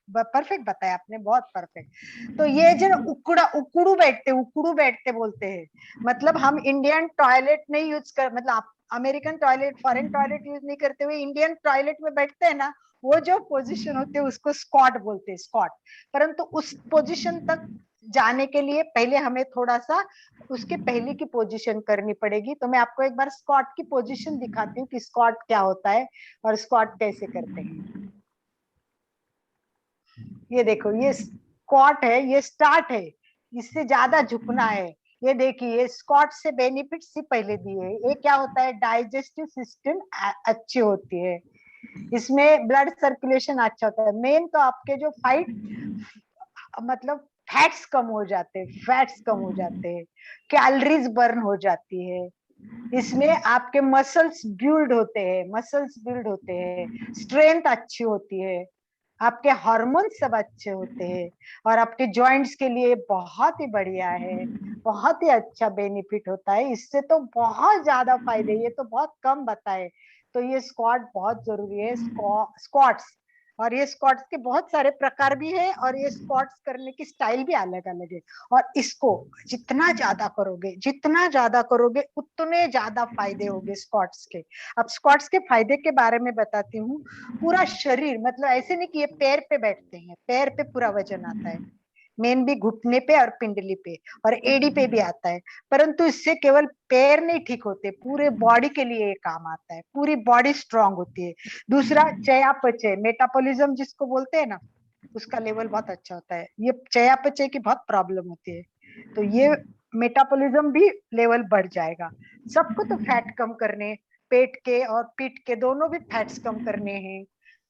परफेक्ट बताया आपने, बहुत परफेक्ट। तो ये जो उकड़ू बैठते बोलते हैं, मतलब हम इंडियन टॉयलेट नहीं यूज कर, मतलब American toilet, foreign toilet use नहीं करते हुए इंडियन टॉयलेट में बैठते हैं ना, वो जो पोजीशन होती है उसको स्क्वाट बोलते हैं, स्क्वाट। परंतु उस पोजीशन तक जाने के लिए पहले हमें थोड़ा सा उसके पहले की पोजीशन करनी पड़ेगी। तो मैं आपको एक बार स्क्वाट की पोजीशन दिखाती हूँ कि स्क्वाट क्या होता है और स्क्वाट कैसे करते हैं। ये देखो, ये स्क्वाट है, ये स्टार्ट है, इससे ज्यादा झुकना है। ये देखिए, स्क्वाट से बेनिफिट्स ही पहले दिए हैं। ये क्या होता है, डाइजेस्टिव सिस्टम अच्छी होती है, इसमें ब्लड सर्कुलेशन अच्छा होता है। मेन तो आपके जो फाइट मतलब फैट्स कम हो जाते हैं, फैट्स कम हो जाते हैं, कैलोरीज बर्न हो जाती है, इसमें आपके मसल्स बिल्ड होते हैं, स्ट्रेंथ अच्छी होती है, आपके हार्मोन सब अच्छे होते हैं, और आपके जॉइंट्स के लिए बहुत ही बढ़िया है, बहुत ही अच्छा बेनिफिट होता है इससे। तो बहुत ज्यादा फायदे, ये तो बहुत कम बताए। तो ये स्क्वाट बहुत जरूरी है, स्क्वाट्स। और ये स्क्वाट्स के बहुत सारे प्रकार भी है, और ये स्क्वाट्स करने की स्टाइल भी अलग अलग है। और इसको जितना ज्यादा करोगे उतने ज्यादा फायदे होंगे स्क्वाट्स के। अब स्क्वाट्स के फायदे के बारे में बताती हूँ। पूरा शरीर, मतलब ऐसे नहीं कि ये पैर पे बैठते हैं, पैर पे पूरा वजन आता है, मेन भी घुटने पे और पिंडली पे और एडी पे भी आता है। परंतु इससे केवल पैर नहीं ठीक होते, पूरे बॉडी के लिए ये काम आता है, पूरी बॉडी स्ट्रांग होती है। दूसरा, चयापचय, मेटाबॉलिज्म जिसको बोलते हैं ना, उसका लेवल बहुत अच्छा होता है। ये चयापचय की बहुत प्रॉब्लम होती है, तो ये मेटाबॉलिज्म भी लेवल बढ़ जाएगा। सबको तो फैट कम करने, पेट के और पीठ के दोनों भी फैट्स कम करने हैं,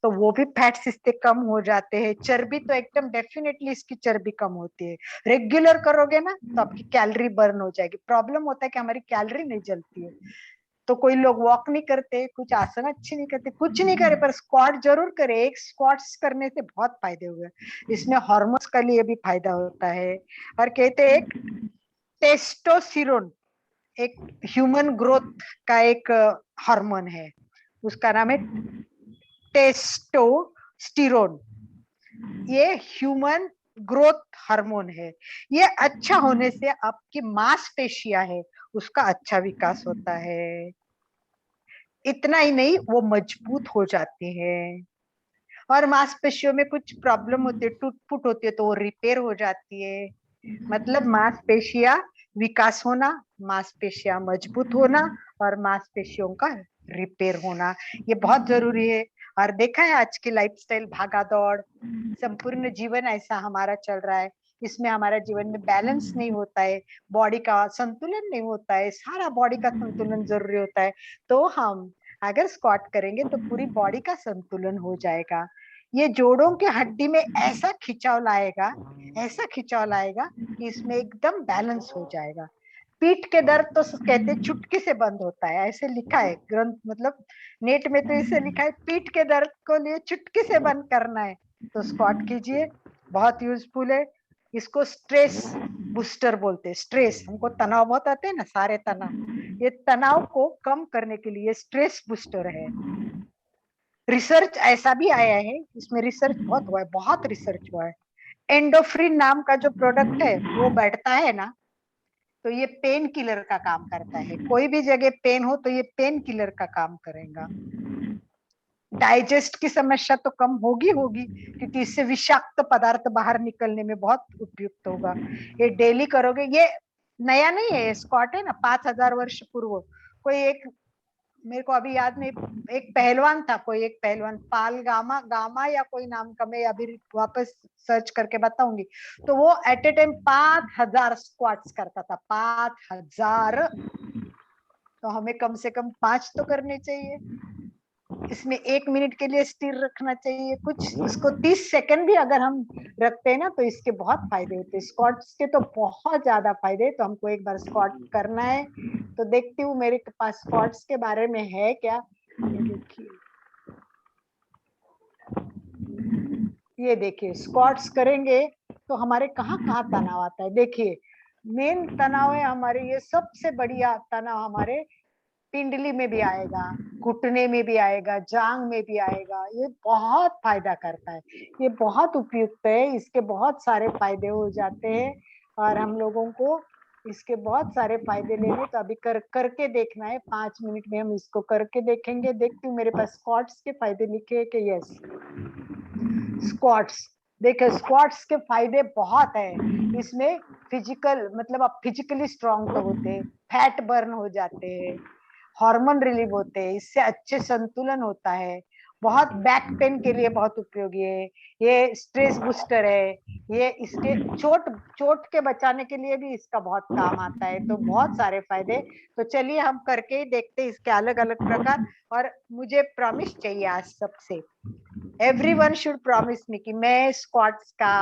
तो वो भी फैट्स इससे कम हो जाते हैं। चर्बी तो एकदम डेफिनेटली इसकी चर्बी कम होती है। रेगुलर करोगे ना तो आपकी कैलोरी बर्न हो जाएगी। प्रॉब्लम होता है कि हमारी कैलोरी नहीं जलती है, तो कोई लोग वॉक नहीं करते, कुछ आसन अच्छे नहीं करते, कुछ नहीं करे, पर स्क्वाट जरूर करे। एक स्क्वाट्स करने से बहुत फायदे हुए, इसमें हार्मोन्स का लिए भी फायदा होता है। और कहते हैं एक टेस्टोस्टेरोन, एक ह्यूमन ग्रोथ का एक हार्मोन है, उसका नाम है टेस्टोस्टेरोन। ये ह्यूमन ग्रोथ हार्मोन है। ये अच्छा होने से आपकी मांसपेशियां है उसका अच्छा विकास होता है। इतना ही नहीं, वो मजबूत हो जाती है, और मांसपेशियों में कुछ प्रॉब्लम होती है, टूट फूट होती है, तो वो रिपेयर हो जाती है। मतलब मांसपेशियां विकास होना, मांसपेशियां मजबूत होना, और मांसपेशियों का रिपेयर होना, ये बहुत जरूरी है। और देखा है आज की लाइफस्टाइल, भागा दौड़, संपूर्ण जीवन ऐसा हमारा चल रहा है, इसमें हमारा जीवन में बैलेंस नहीं होता है, बॉडी का संतुलन नहीं होता है, सारा बॉडी का संतुलन जरूरी होता है। तो हम अगर स्क्वाट करेंगे तो पूरी बॉडी का संतुलन हो जाएगा। ये जोड़ों के हड्डी में ऐसा खिंचाव लाएगा, ऐसा खिंचाव लाएगा कि इसमें एकदम बैलेंस हो जाएगा। पीठ के दर्द तो कहते चुटकी से बंद होता है, ऐसे लिखा है ग्रंथ, मतलब नेट में तो इसे लिखा है, पीठ के दर्द को लिए चुटकी से बंद करना है तो स्क्वाट कीजिए, बहुत यूजफुल है। इसको स्ट्रेस बूस्टर बोलते हैं। स्ट्रेस, हमको तनाव बहुत आते हैं ना, सारे तनाव, ये तनाव को कम करने के लिए स्ट्रेस बूस्टर है। रिसर्च ऐसा भी आया है, इसमें रिसर्च बहुत हुआ है, बहुत रिसर्च हुआ है। एंडोफ्रिन नाम का जो प्रोडक्ट है वो बैठता है ना, तो ये पेन किलर का काम करता है। कोई भी जगह पेन हो तो ये पेन किलर का काम करेगा। डाइजेस्ट की समस्या तो कम होगी क्योंकि इससे विषाक्त पदार्थ बाहर निकलने में बहुत उपयुक्त होगा। ये डेली करोगे, ये नया नहीं है, स्क्वाट है ना 5000 वर्ष पूर्व। कोई एक, मेरे को अभी याद नहीं, एक पहलवान था, कोई एक पहलवान, पाल गामा या कोई नाम का, मैं अभी वापस सर्च करके बताऊंगी। तो वो एट ए टाइम 5000 स्क्वाट्स करता था, 5000। तो हमें कम से कम 5 तो करने चाहिए। इसमें 1 मिनट के लिए स्थिर रखना चाहिए, कुछ इसको 30 सेकंड भी अगर हम रखते हैं ना तो इसके बहुत फायदे होते हैं। स्क्वाट्स के तो बहुत ज्यादा फायदे, तो हमको एक बार स्क्वाट करना है, तो देखती हूँ मेरे पास स्क्वाट्स के बारे में है क्या। ये देखिए स्क्वाट्स करेंगे तो हमारे कहाँ कहाँ तनाव आता है। देखिए मेन तनाव है हमारे, ये सबसे बढ़िया तनाव हमारे पिंडली में भी आएगा, घुटने में भी आएगा, जांग में भी आएगा। ये बहुत फायदा करता है, ये बहुत उपयुक्त है, इसके बहुत सारे फायदे हो जाते हैं और हम लोगों को इसके बहुत सारे फायदे लेने। तो अभी करके देखना है, 5 मिनट में हम इसको करके देखेंगे। देखती हूँ मेरे पास स्क्वाट्स के फायदे लिखे है कि यस स्क्वाट्स। देखिए स्क्वाट्स के फायदे बहुत है, इसमें फिजिकल मतलब आप फिजिकली स्ट्रांग तो होते हैं, फैट बर्न हो जाते हैं, हार्मोन रिलीव होते हैं, इससे अच्छे संतुलन होता है, बहुत बैक पेन के लिए बहुत उपयोगी है, ये स्ट्रेस बूस्टर है, ये इसके चोट चोट के बचाने के लिए भी इसका बहुत काम आता है। तो बहुत सारे फायदे। तो चलिए हम करके ही देखते हैं इसके अलग अलग प्रकार। और मुझे प्रॉमिस चाहिए आज सबसे, एवरीवन शुड प्रॉमिस मी कि मैं स्क्वाट्स का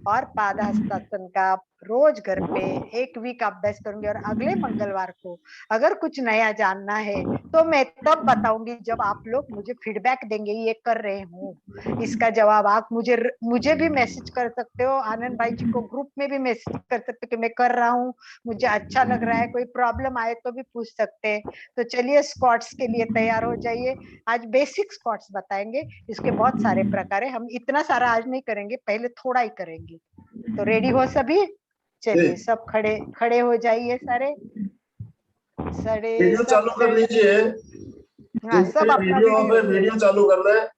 और पादहस्तासन का रोज घर पे 1 वीक अभ्यास करूंगी। और अगले मंगलवार को अगर कुछ नया जानना है तो मैं तब बताऊंगी जब आप लोग मुझे फीडबैक देंगे ये कर रहे हूँ। इसका जवाब आप मुझे भी मैसेज कर सकते हो, आनंद भाई जी को ग्रुप में भी मैसेज कर सकते हो कि मैं कर रहा हूँ, मुझे अच्छा लग रहा है, कोई प्रॉब्लम आए तो भी पूछ सकते हैं। तो चलिए स्क्वाट्स के लिए तैयार हो जाइए। आज बेसिक स्क्वाट्स बताएंगे, इसके बहुत सारे प्रकार है, हम इतना सारा आज नहीं करेंगे, पहले थोड़ा ही करेंगे। तो रेडी हो सभी? चलिए सब खड़े खड़े हो जाइए सारे वीडियो चालू कर लीजिए। हाँ सब अपना वीडियो वीडियो चालू करना है,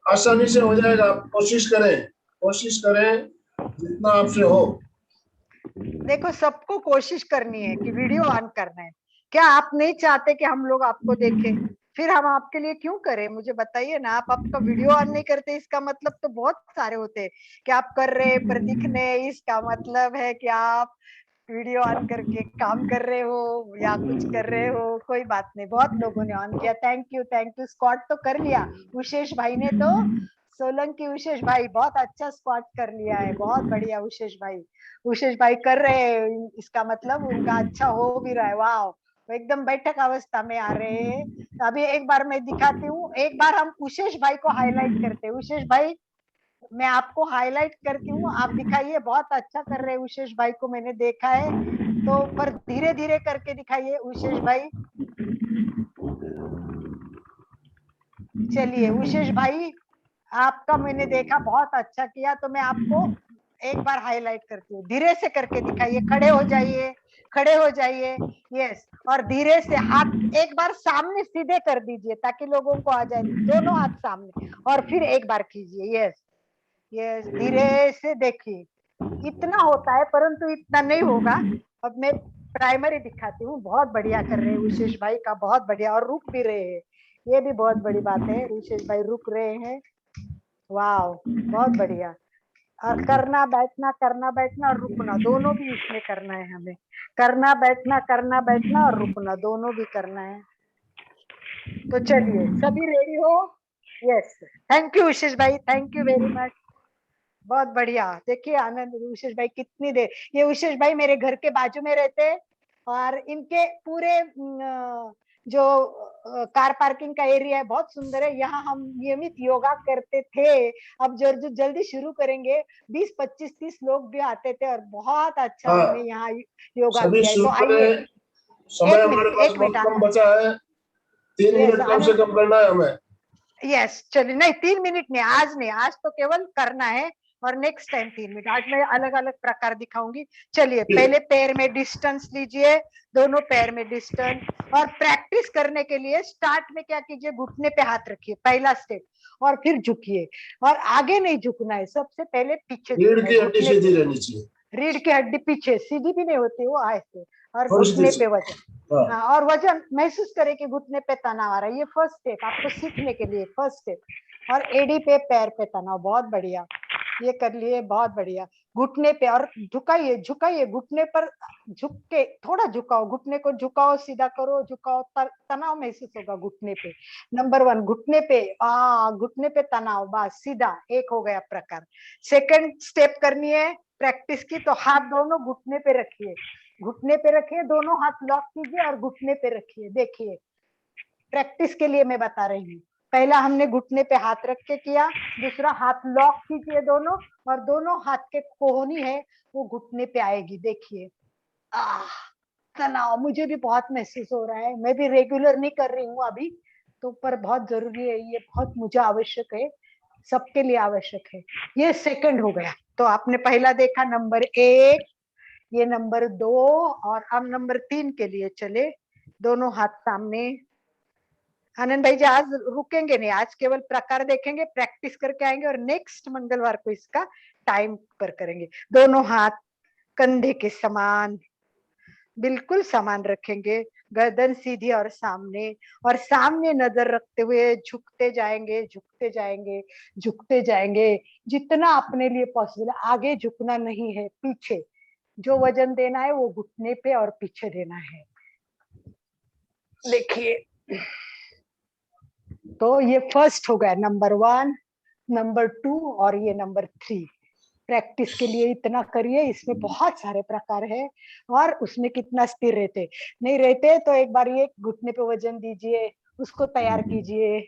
आसानी से हो जाएगा। आप कोशिश करें जितना आपसे हो। देखो सबको कोशिश करनी है कि वीडियो ऑन करना है। क्या आप नहीं चाहते कि हम लोग आपको देखें? फिर हम आपके लिए क्यों करें, मुझे बताइए ना। आप आपका वीडियो ऑन नहीं करते, इसका मतलब तो बहुत सारे होते हैं कि आप कर रहे पर दिखने, इसका मतलब है कि आप वीडियो ऑन करके काम कर रहे हो या कुछ कर रहे हो। कोई बात नहीं, बहुत लोगों ने ऑन किया, थैंक यू। स्क्वाट तो कर लिया उशेष भाई ने, तो सोलंकी उशेष भाई बहुत अच्छा स्क्वाट कर लिया है, बहुत बढ़िया। उशेष भाई कर रहे हैं, इसका मतलब उनका अच्छा हो भी रहा है। वाह, वो एकदम बैठक अवस्था में आ रहे हैं। अभी एक बार मैं दिखाती हूँ, एक बार हम उशेष भाई को हाईलाइट करते हैं। उशेष भाई मैं आपको हाईलाइट करती हूँ, आप दिखाइए, बहुत अच्छा कर रहे हैं उशेष भाई को, मैंने देखा है। तो पर धीरे धीरे करके दिखाइए उशेष भाई। चलिए उशेष भाई आपका मैंने देखा, बहुत अच्छा किया। तो मैं आपको एक बार हाईलाइट करती हूँ, धीरे से करके दिखाइए, खड़े हो जाइए यस। और धीरे से हाथ एक बार सामने सीधे कर दीजिए ताकि लोगों को आ जाए, दोनों हाथ सामने। और फिर एक बार कीजिए यस यस, धीरे से देखिए। इतना होता है परंतु इतना नहीं होगा। अब मैं प्राइमरी दिखाती हूँ, बहुत बढ़िया कर रहे हैं उशेष भाई का, बहुत बढ़िया। और रुक भी रहे हैं, ये भी बहुत बड़ी बात है, उशेष भाई रुक रहे हैं। वाह बहुत बढ़िया। और करना बैठना और रुकना दोनों भी इसमें करना है हमें। करना बैठना और रुकना दोनों भी करना है। तो चलिए सभी रेडी हो? यस, थैंक यू उशेष भाई, थैंक यू वेरी मच, बहुत बढ़िया। देखिए आनंद, उशेष भाई कितनी देर, ये उशेष भाई मेरे घर के बाजू में रहते हैं और इनके पूरे जो कार पार्किंग का एरिया है बहुत सुंदर है, यहाँ हम नियमित योगा करते थे। अब जो जल्दी शुरू करेंगे, 20, 25, 30 लोग भी आते थे और बहुत अच्छा हाँ, हमने यहाँ योगा सभी किया है। शुरू तो आइए, करें। समय हमारे पास एक मिनट बहुत कम आनंद, बचा है, 3 मिनट कम से कम करना है हमें। यस चलिए, नहीं 3 मिनट नहीं, आज नहीं, आज तो केवल करना है और नेक्स्ट टाइम 3 मिनट। आज मैं अलग अलग प्रकार दिखाऊंगी। चलिए पहले पैर में डिस्टेंस लीजिए, दोनों पैर में डिस्टेंस। और प्रैक्टिस करने के लिए स्टार्ट में क्या कीजिए, घुटने पे हाथ रखिए, पहला स्टेप। और फिर झुकिए, और आगे नहीं झुकना है, सबसे पहले पीछे रीढ़ झुकना है, की हड्डी घुटने सीधी पे। रहनी चाहिए, रीढ़ की हड्डी पीछे सीधी भी नहीं होती, वो ऐसे। और थोड़ी सीधी घुटने सी। पे वजन, हाँ, हाँ, और वजन महसूस करें कि घुटने पे तनाव आ रहा है। ये फर्स्ट स्टेप आपको सीखने के लिए, फर्स्ट स्टेप। और एडी पे पैर पे तनाव, बहुत बढ़िया, ये कर लिए, बहुत बढ़िया। घुटने पे और झुकाइए घुटने पर, झुक के थोड़ा झुकाओ, घुटने को झुकाओ, सीधा करो, झुकाओ, तनाव महसूस होगा घुटने पे। नंबर 1 घुटने पे, घुटने पे तनाव, बस सीधा, एक हो गया प्रकार। सेकंड स्टेप करनी है प्रैक्टिस की, तो हाथ दोनों घुटने पे रखिए, घुटने पे रखिए, दोनों हाथ लॉक कीजिए और घुटने पे रखिए। देखिए प्रैक्टिस के लिए मैं बता रही हूँ। पहला हमने घुटने पे हाथ रख के किया, दूसरा हाथ लॉक कीजिए दोनों, और दोनों हाथ के कोहनी है वो घुटने पे आएगी। देखिए तनाव मुझे भी बहुत महसूस हो रहा है। मैं भी रेगुलर नहीं कर रही हूँ अभी तो, पर बहुत जरूरी है ये, बहुत मुझे आवश्यक है, सबके लिए आवश्यक है। ये सेकंड हो गया। तो आपने पहला देखा नंबर 1, ये नंबर 2, और अब नंबर 3 के लिए चले। दोनों हाथ सामने। आनंद भाई जी आज रुकेंगे नहीं, आज केवल प्रकार देखेंगे, प्रैक्टिस करके आएंगे और नेक्स्ट मंगलवार को इसका टाइम पर करेंगे। दोनों हाथ कंधे के समान, बिल्कुल समान रखेंगे, गर्दन सीधी और सामने नजर रखते हुए झुकते जाएंगे, झुकते जाएंगे, झुकते जाएंगे, जितना अपने लिए पॉसिबल है। आगे झुकना नहीं है, पीछे जो वजन देना है वो घुटने पे और पीछे देना है। देखिए तो ये फर्स्ट हो गया, नंबर 1, नंबर 2 और ये नंबर 3। प्रैक्टिस के लिए इतना करिए, इसमें बहुत सारे प्रकार है और उसमें कितना स्थिर रहते नहीं रहते। तो एक बार ये घुटने पे वजन दीजिए, उसको तैयार कीजिए,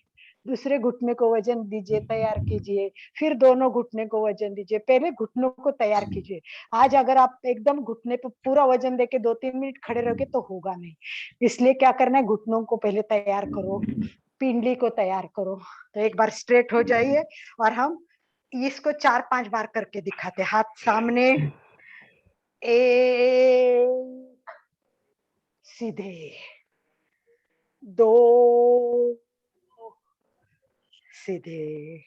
दूसरे घुटने को वजन दीजिए, तैयार कीजिए, फिर दोनों घुटने को वजन दीजिए, पहले घुटनों को तैयार कीजिए। आज अगर आप एकदम घुटने पे पूरा वजन देके 2-3 मिनट खड़े रहोगे तो होगा नहीं, इसलिए क्या करना है, घुटनों को पहले तैयार करो, पिंडली को तैयार करो। तो एक बार स्ट्रेट हो जाइए और हम इसको 4-5 बार करके दिखाते। हाथ सामने, एक, सीधे, 2, सीधे।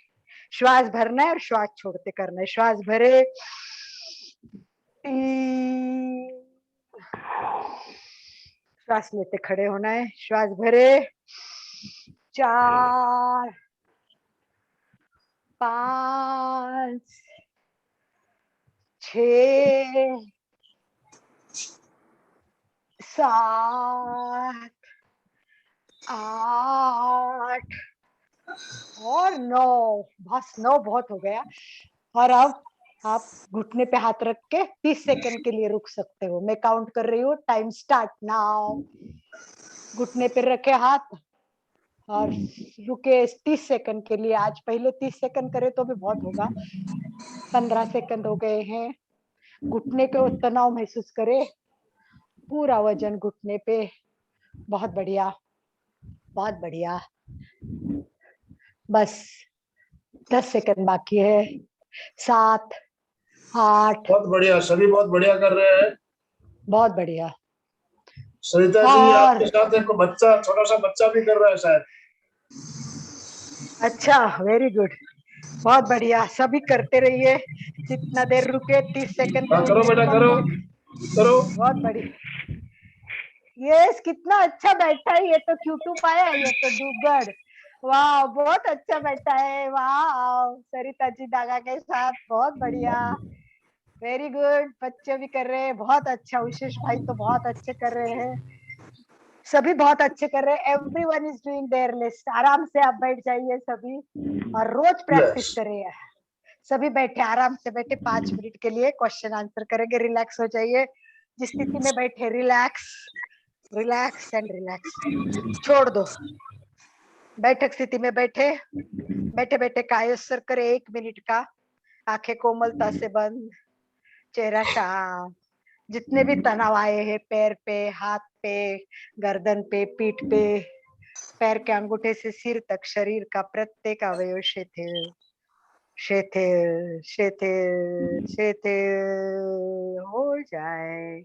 श्वास भरना है और श्वास छोड़ते करना है। श्वास भरे, 3, श्वास लेते खड़े होना है। श्वास भरे, 4, 5, 6, 7, 8 और 9। बस 9 बहुत हो गया। और अब आप घुटने पे हाथ रख के 30 सेकंड के लिए रुक सकते हो। मैं काउंट कर रही हूँ, टाइम स्टार्ट नाउ। घुटने पे रखे हाथ और रुके 30 सेकंड के लिए। आज पहले 30 सेकंड करे तो भी बहुत होगा, 15 सेकंड हो गए हैं। घुटने के तनाव महसूस करे, पूरा वजन घुटने पे। बहुत बढ़िया, बहुत बढ़िया। बस 10 सेकंड बाकी है। 7, 8, बहुत बढ़िया, सभी बहुत बढ़िया कर रहे हैं। बहुत बढ़िया। सरिता जी और आपके साथ एक बच्चा, छोटा सा बच्चा भी कर रहा है शायद। अच्छा, वेरी गुड, बहुत बढ़िया। सभी करते रहिए, जितना देर रुके 30 सेकंड हाँ करो बेटा, करो करो। बहुत बढ़िया। यस, कितना अच्छा बैठा है ये तो, क्यूटू पाया, ये तो डूगड। वाह, बहुत अच्छा बैठा है। वाह, सरिता जी दागा के साथ, बहुत बढ़िया, वेरी गुड। बच्चे भी कर रहे हैं, बहुत अच्छा। विशेष भाई तो बहुत अच्छे कर रहे हैं, सभी बहुत अच्छे कर रहे हैं। Everyone is doing their list. आराम से आप बैठ जाइए सभी और रोज प्रैक्टिस यस करिए। सभी बैठे, आराम से बैठे, 5 मिनट के लिए क्वेश्चन आंसर करेंगे। रिलैक्स हो जाइए, जिस स्थिति में बैठे रिलैक्स, रिलैक्स एंड रिलैक्स, छोड़ दो। बैठक स्थिति में बैठे, बैठे बैठे कायोत्सर्ग करे 1 मिनट का। आंखें कोमलता से बंद, चेहरा शांत। जितने भी तनाव आए हैं पैर पे, हाथ पे, गर्दन पे, पीठ पे, पैर के अंगूठे से सिर तक, शरीर का प्रत्येक अवयव शिथिल, शिथिल, शिथिल, शिथिल हो जाए,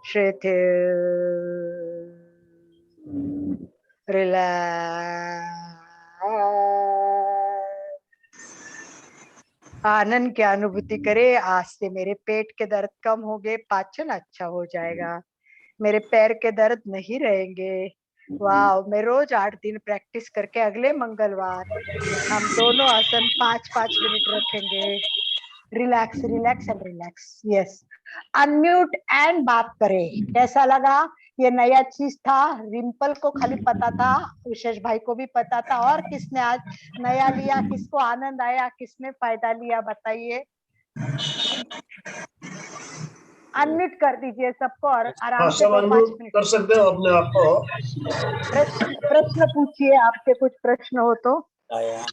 शिथिल, रिलैक्स। आनंद की अनुभूति करे। आज से मेरे पेट के दर्द कम हो गए, पाचन अच्छा हो जाएगा, मेरे पैर के दर्द नहीं रहेंगे। वाह, मैं रोज 8 दिन प्रैक्टिस करके अगले मंगलवार हम दोनों आसन 5-5 मिनट रखेंगे। Relax, relax and relax. Yes, unmute and बात करें। कैसा लगा? ये नया चीज था, रिम्पल को खाली पता था, विशेष भाई को भी पता था, और किसने आज नया लिया, किसको आनंद आया, किसने फायदा लिया, बताइए। अनम्यूट कर दीजिए सबको और आराम हाँ, से सब 2-5 अनम्यूट मिनट कर सकते हो अपने आप को। प्रश्न पूछिए, आपके कुछ प्रश्न हो तो। आया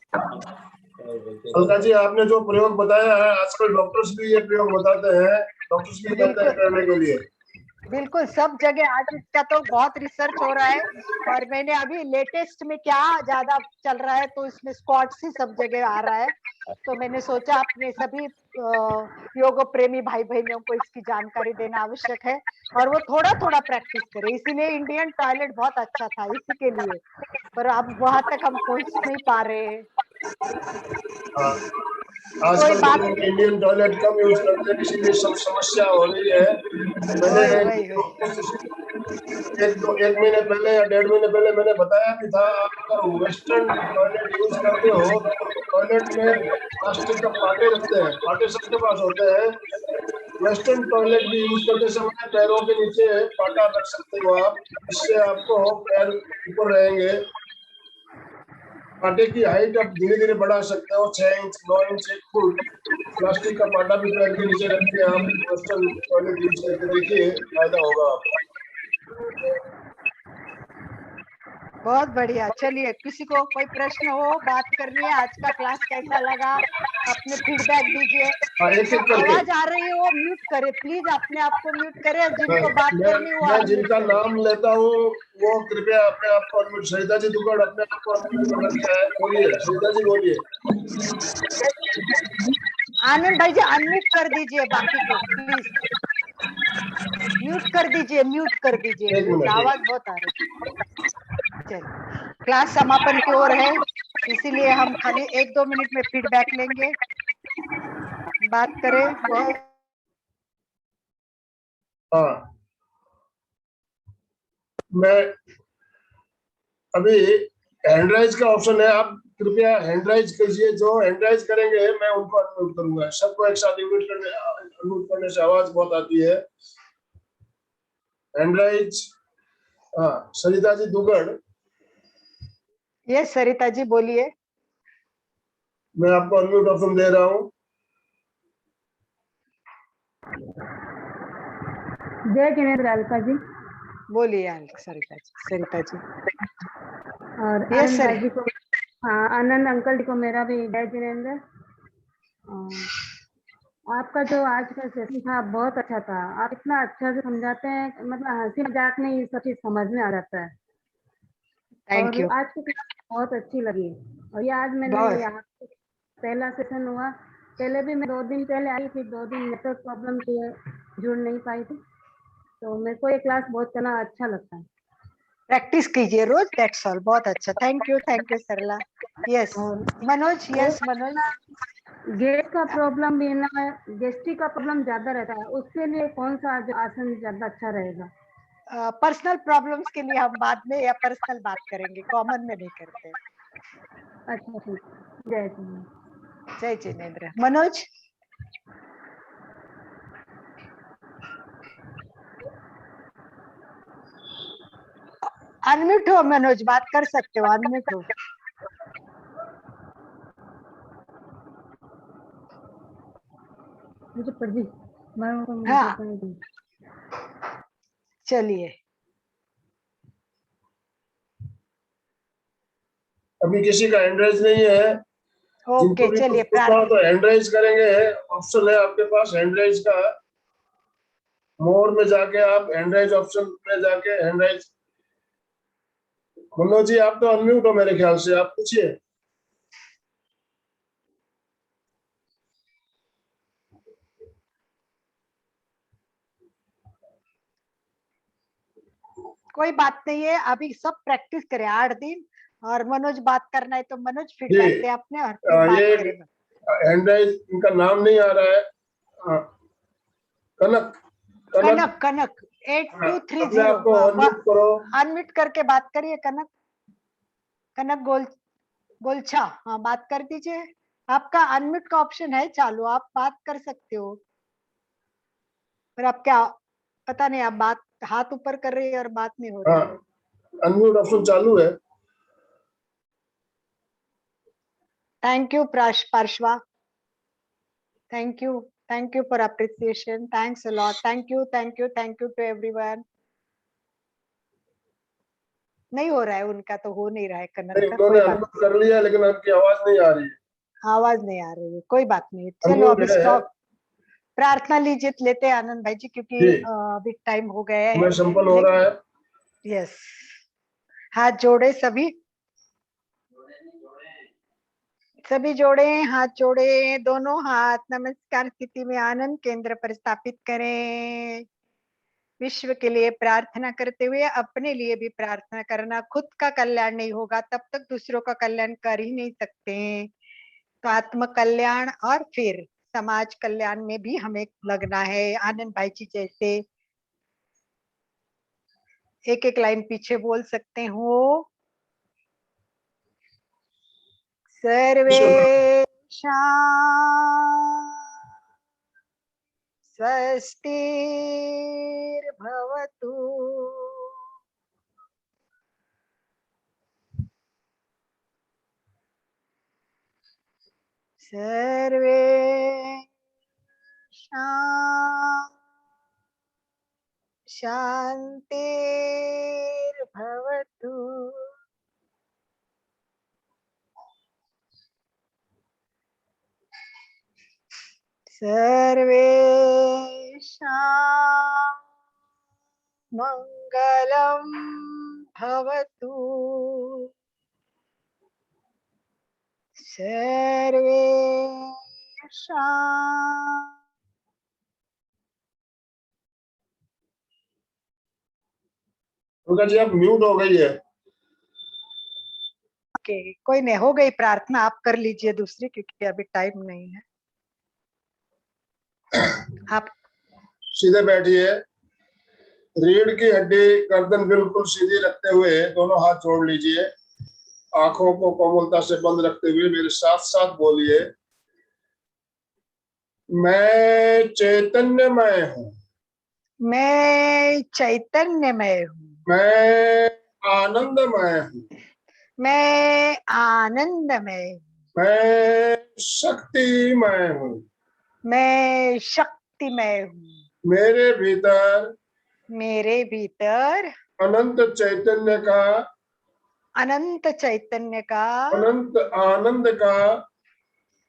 अलका जी, आपने जो प्रयोग बताया है, आजकल डॉक्टर्स भी ये प्रयोग बताते हैं, डॉक्टर्स भी कहते हैं करने के लिए। बिल्कुल, सब जगह आज इसका तो बहुत रिसर्च हो रहा है। और मैंने अभी लेटेस्ट में क्या ज्यादा चल रहा है, तो इसमें स्क्वाट्स ही सब जगह आ रहा है। तो मैंने सोचा अपने सभी योग प्रेमी भाई बहनों को इसकी जानकारी देना आवश्यक है, और वो थोड़ा थोड़ा प्रैक्टिस करें। इसीलिए इंडियन टॉयलेट बहुत अच्छा था इसी के लिए, पर अब वहां तक हम पहुंच नहीं पा रहे हैं। हाँ, कोई आजकल बात तो इंडियन टॉयलेट कम यूज करते हैं, इसीलिए सब समस्या हो रही है। मैंने वही वही वही एक महीने पहले या 1.5 महीने पहले मैंने बताया भी था, आप अगर वेस्टर्न टॉयलेट यूज करते हो तो टॉयलेट में प्लास्टिक का पाटे रखते हैं, पाटे सबके पास होते हैं। वेस्टर्न टॉयलेट भी यूज करते समय पैरों के नीचे पाटा रख सकते हो आप, इससे आपको पैर ऊपर रहेंगे। पाटे की हाइट आप धीरे धीरे बढ़ा सकते हो, 6 इंच, 9 इंच, 1 फुट। प्लास्टिक का पाटा भी पैर के नीचे रख के आप वेस्टर्न टॉयलेट यूज करके देखिए, फायदा होगा आपको। बहुत बढ़िया। चलिए, किसी को कोई प्रश्न हो, बात करनी है, आज का क्लास कैसा लगा, अपने फीडबैक दीजिए। हाँ, एक जिसको एक करके। आवाज आ रही है वो म्यूट करे, प्लीज अपने आप को म्यूट करे, और जिनको बात करनी है वो मैं अनम्यूट जिनका करे। नाम लेता हूँ वो कृपया अपने आप को अनम्यूट। सरिता जी दुग्गड़ अपने आप को अनम्यूट कर रखा है, बोलिए सरिता जी, बोलिए। आनंद भाई जी अनम्यूट कर दीजिए, बाकी को प्लीज म्यूट कर दीजिए, म्यूट कर दीजिए, एक म्यूट, मिनट। आवाज बहुत आ रही है। चलिए, क्लास समापन की ओर है, इसीलिए हम खाली 1-2 मिनट में फीडबैक लेंगे। बात करें बहुत। हाँ, मैं अभी हैंड राइज का ऑप्शन है, आप कृपया हैंड राइज कीजिए। जो हैंड राइज करेंगे मैं उनको अनम्यूट करूंगा। सबको एक साथ अनम्यूट करने से आवाज बहुत आती है। Hand raise. हाँ, सरिता जी दुग्गड़, ये सरिता जी बोलिए। मैं आपको अनम्यूट ऑप्शन दे रहा हूँ। जय जिनेन्द्र अलका जी। बोलिए सरिता जी, सरिता जी। और यस आनंद सर। भाई जी को, हाँ, आनंद अंकल जी को मेरा भी जय जिनेन्द्र। आपका जो आज का सेशन था बहुत अच्छा था। आप इतना अच्छा से समझाते हैं, मतलब हंसी मजाक में ये सब चीज समझ में आ जाता है। थैंक और यू। आज की क्लास बहुत अच्छी लगी। और ये आज मैंने बहुत यहाँ पहला सेशन हुआ। पहले भी मैं 2 दिन पहले आई थी, 2 दिन नेटवर्क प्रॉब्लम थी, जुड़ नहीं पाई थी। तो मेरे को ये क्लास बहुत करना अच्छा लगता है। प्रैक्टिस कीजिए रोज, दैट्स ऑल। बहुत अच्छा, थैंक यू सरला। यस और मनोज, यस मनोज। गैस का प्रॉब्लम भी ना, गैस्ट्रिक का प्रॉब्लम ज्यादा रहता है, उसके लिए कौन सा आसन ज्यादा अच्छा रहेगा? पर्सनल प्रॉब्लम्स के लिए हम बाद में या पर्सनल बात करेंगे, कॉमन में नहीं करते। अच्छा ठीक, जय जिनेन्द्र। जय जिनेन्द्र। मनोज। अनम्यूट हो मनोज, बात कर सकते हो, अनम्यूट हो। मुझे पढ़ी, मैं हाँ, चलिए। अभी किसी का हैंड राइज नहीं है। जिनको ओके, भी कुछ चलिए पूछना हो तो हैंड राइज करेंगे, ऑप्शन है आपके पास हैंड राइज का। मोर में जाके आप हैंड राइज ऑप्शन में जाके हैंड राइज। मनोज जी, आप तो अनम्यूट हो मेरे ख्याल से, आप पूछिए। कोई बात नहीं है, अभी सब प्रैक्टिस करें 8 दिन। और मनोज बात करना है तो मनोज जी, फीडबैक दे अपने, और फिर बात ये करें। हैंड राइज, इनका नाम नहीं आ रहा है। कनक, कनक, कनक अपने 8230। आप को हाँ, अनम्यूट करो। अनम्यूट करके बात करिए। कनक, कनक गोलछा, हाँ बात कर दीजिए। आपका अनम्यूट का ऑप्शन है चालू, आप बात कर सकते हो। पर आप क्या, पता नहीं, आप बात हाथ ऊपर कर रही है और बात नहीं हो रही हाँ, है। अनम्यूट ऑप्शन चालू है। Thank you Parshva, thank you. Thank you for appreciation. Thanks a lot. Thank you to everyone. नहीं हो रहा है उनका, तो हो नहीं रहा है कन्नड़ नहीं, का, उन्होंने कोई बात अनुभव कर लिया लेकिन आपकी आवाज नहीं आ रही है। नहीं, आवाज नहीं आ रही है, कोई बात नहीं। चलो अनुभव अभी है। स्टॉप, प्रार्थना लीजिए, लेते हैं आनंद भाई जी, क्योंकि जी। अभी टाइम हो गया है। मैं संपन्न हो रहा है। यस, हाथ जोड़े सभी, सभी जोड़े, हाथ जोड़े, दोनों हाथ नमस्कार स्थिति में आनंद केंद्र पर स्थापित करें। विश्व के लिए प्रार्थना करते हुए अपने लिए भी प्रार्थना करना। खुद का कल्याण नहीं होगा तब तक दूसरों का कल्याण कर ही नहीं सकते हैं। तो आत्म कल्याण और फिर समाज कल्याण में भी हमें लगना है। आनंद भाई जी जैसे एक एक लाइन पीछे बोल सकते हो। सर्वेषां स्वस्तिर्भवतु। सर्वेषां शान्तिर्भवतु। सर्वेषां मङ्गलं भवतु। सर्वेषां दुर्गा जी आप म्यूट हो गई है। ओके, कोई नहीं, हो गई प्रार्थना, आप कर लीजिए दूसरी, क्योंकि अभी टाइम नहीं है। आप सीधे बैठिए, रीढ़ की हड्डी गर्दन बिल्कुल सीधी रखते हुए दोनों हाथ जोड़ लीजिए। आंखों को कोमलता से बंद रखते हुए मेरे साथ साथ बोलिए, मैं चैतन्यमय हूँ। मैं चैतन्यमय हूँ। मैं आनंदमय हूँ। मैं आनंदमय हूँ। मैं शक्तिमय हूँ। मैं शक्तिमय हूँ। मेरे भीतर अनंत चैतन्य का, अनंत चैतन्य का, अनंत आनंद का,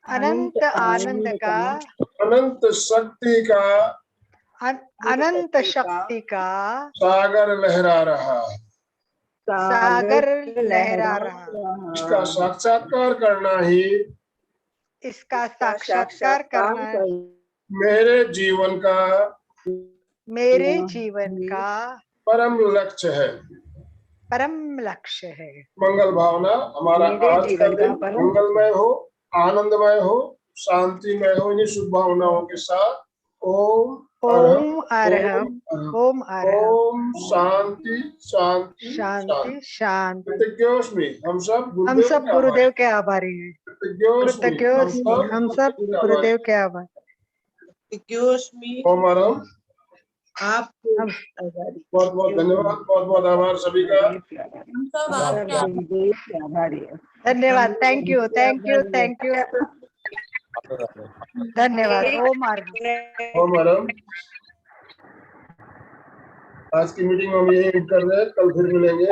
अनंत आनंद का, अनंत शक्ति का अनंत शक्ति का सागर लहरा रहा है। सागर लहरा रहा। इसका साक्षात्कार करना ही, इसका साक्षात्कार करना मेरे जीवन का परम लक्ष्य है। परम लक्ष्य है। मंगल भावना हमारा आज का दिन मंगलमय हो, आनंदमय हो, शांतिमय हो। इन्हीं शुभ भावनाओं के साथ ओम ओम अरहम, ओम अरहम, ओम शांति शांति शांति शांति। कृतज्ञोस्मि, हम सब हम सब गुरुदेव के आभारी हैं। कृतज्ञोस्मि, हम सब गुरुदेव के आभारी। ओम अरहम। आपको बहुत बहुत धन्यवाद, बहुत बहुत आभार सभी का। धन्यवाद, thank you, thank you, thank you, धन्यवाद। ओम अरहम, ओम अरहम। आज की मीटिंग हम यही कर रहे हैं, कल फिर मिलेंगे।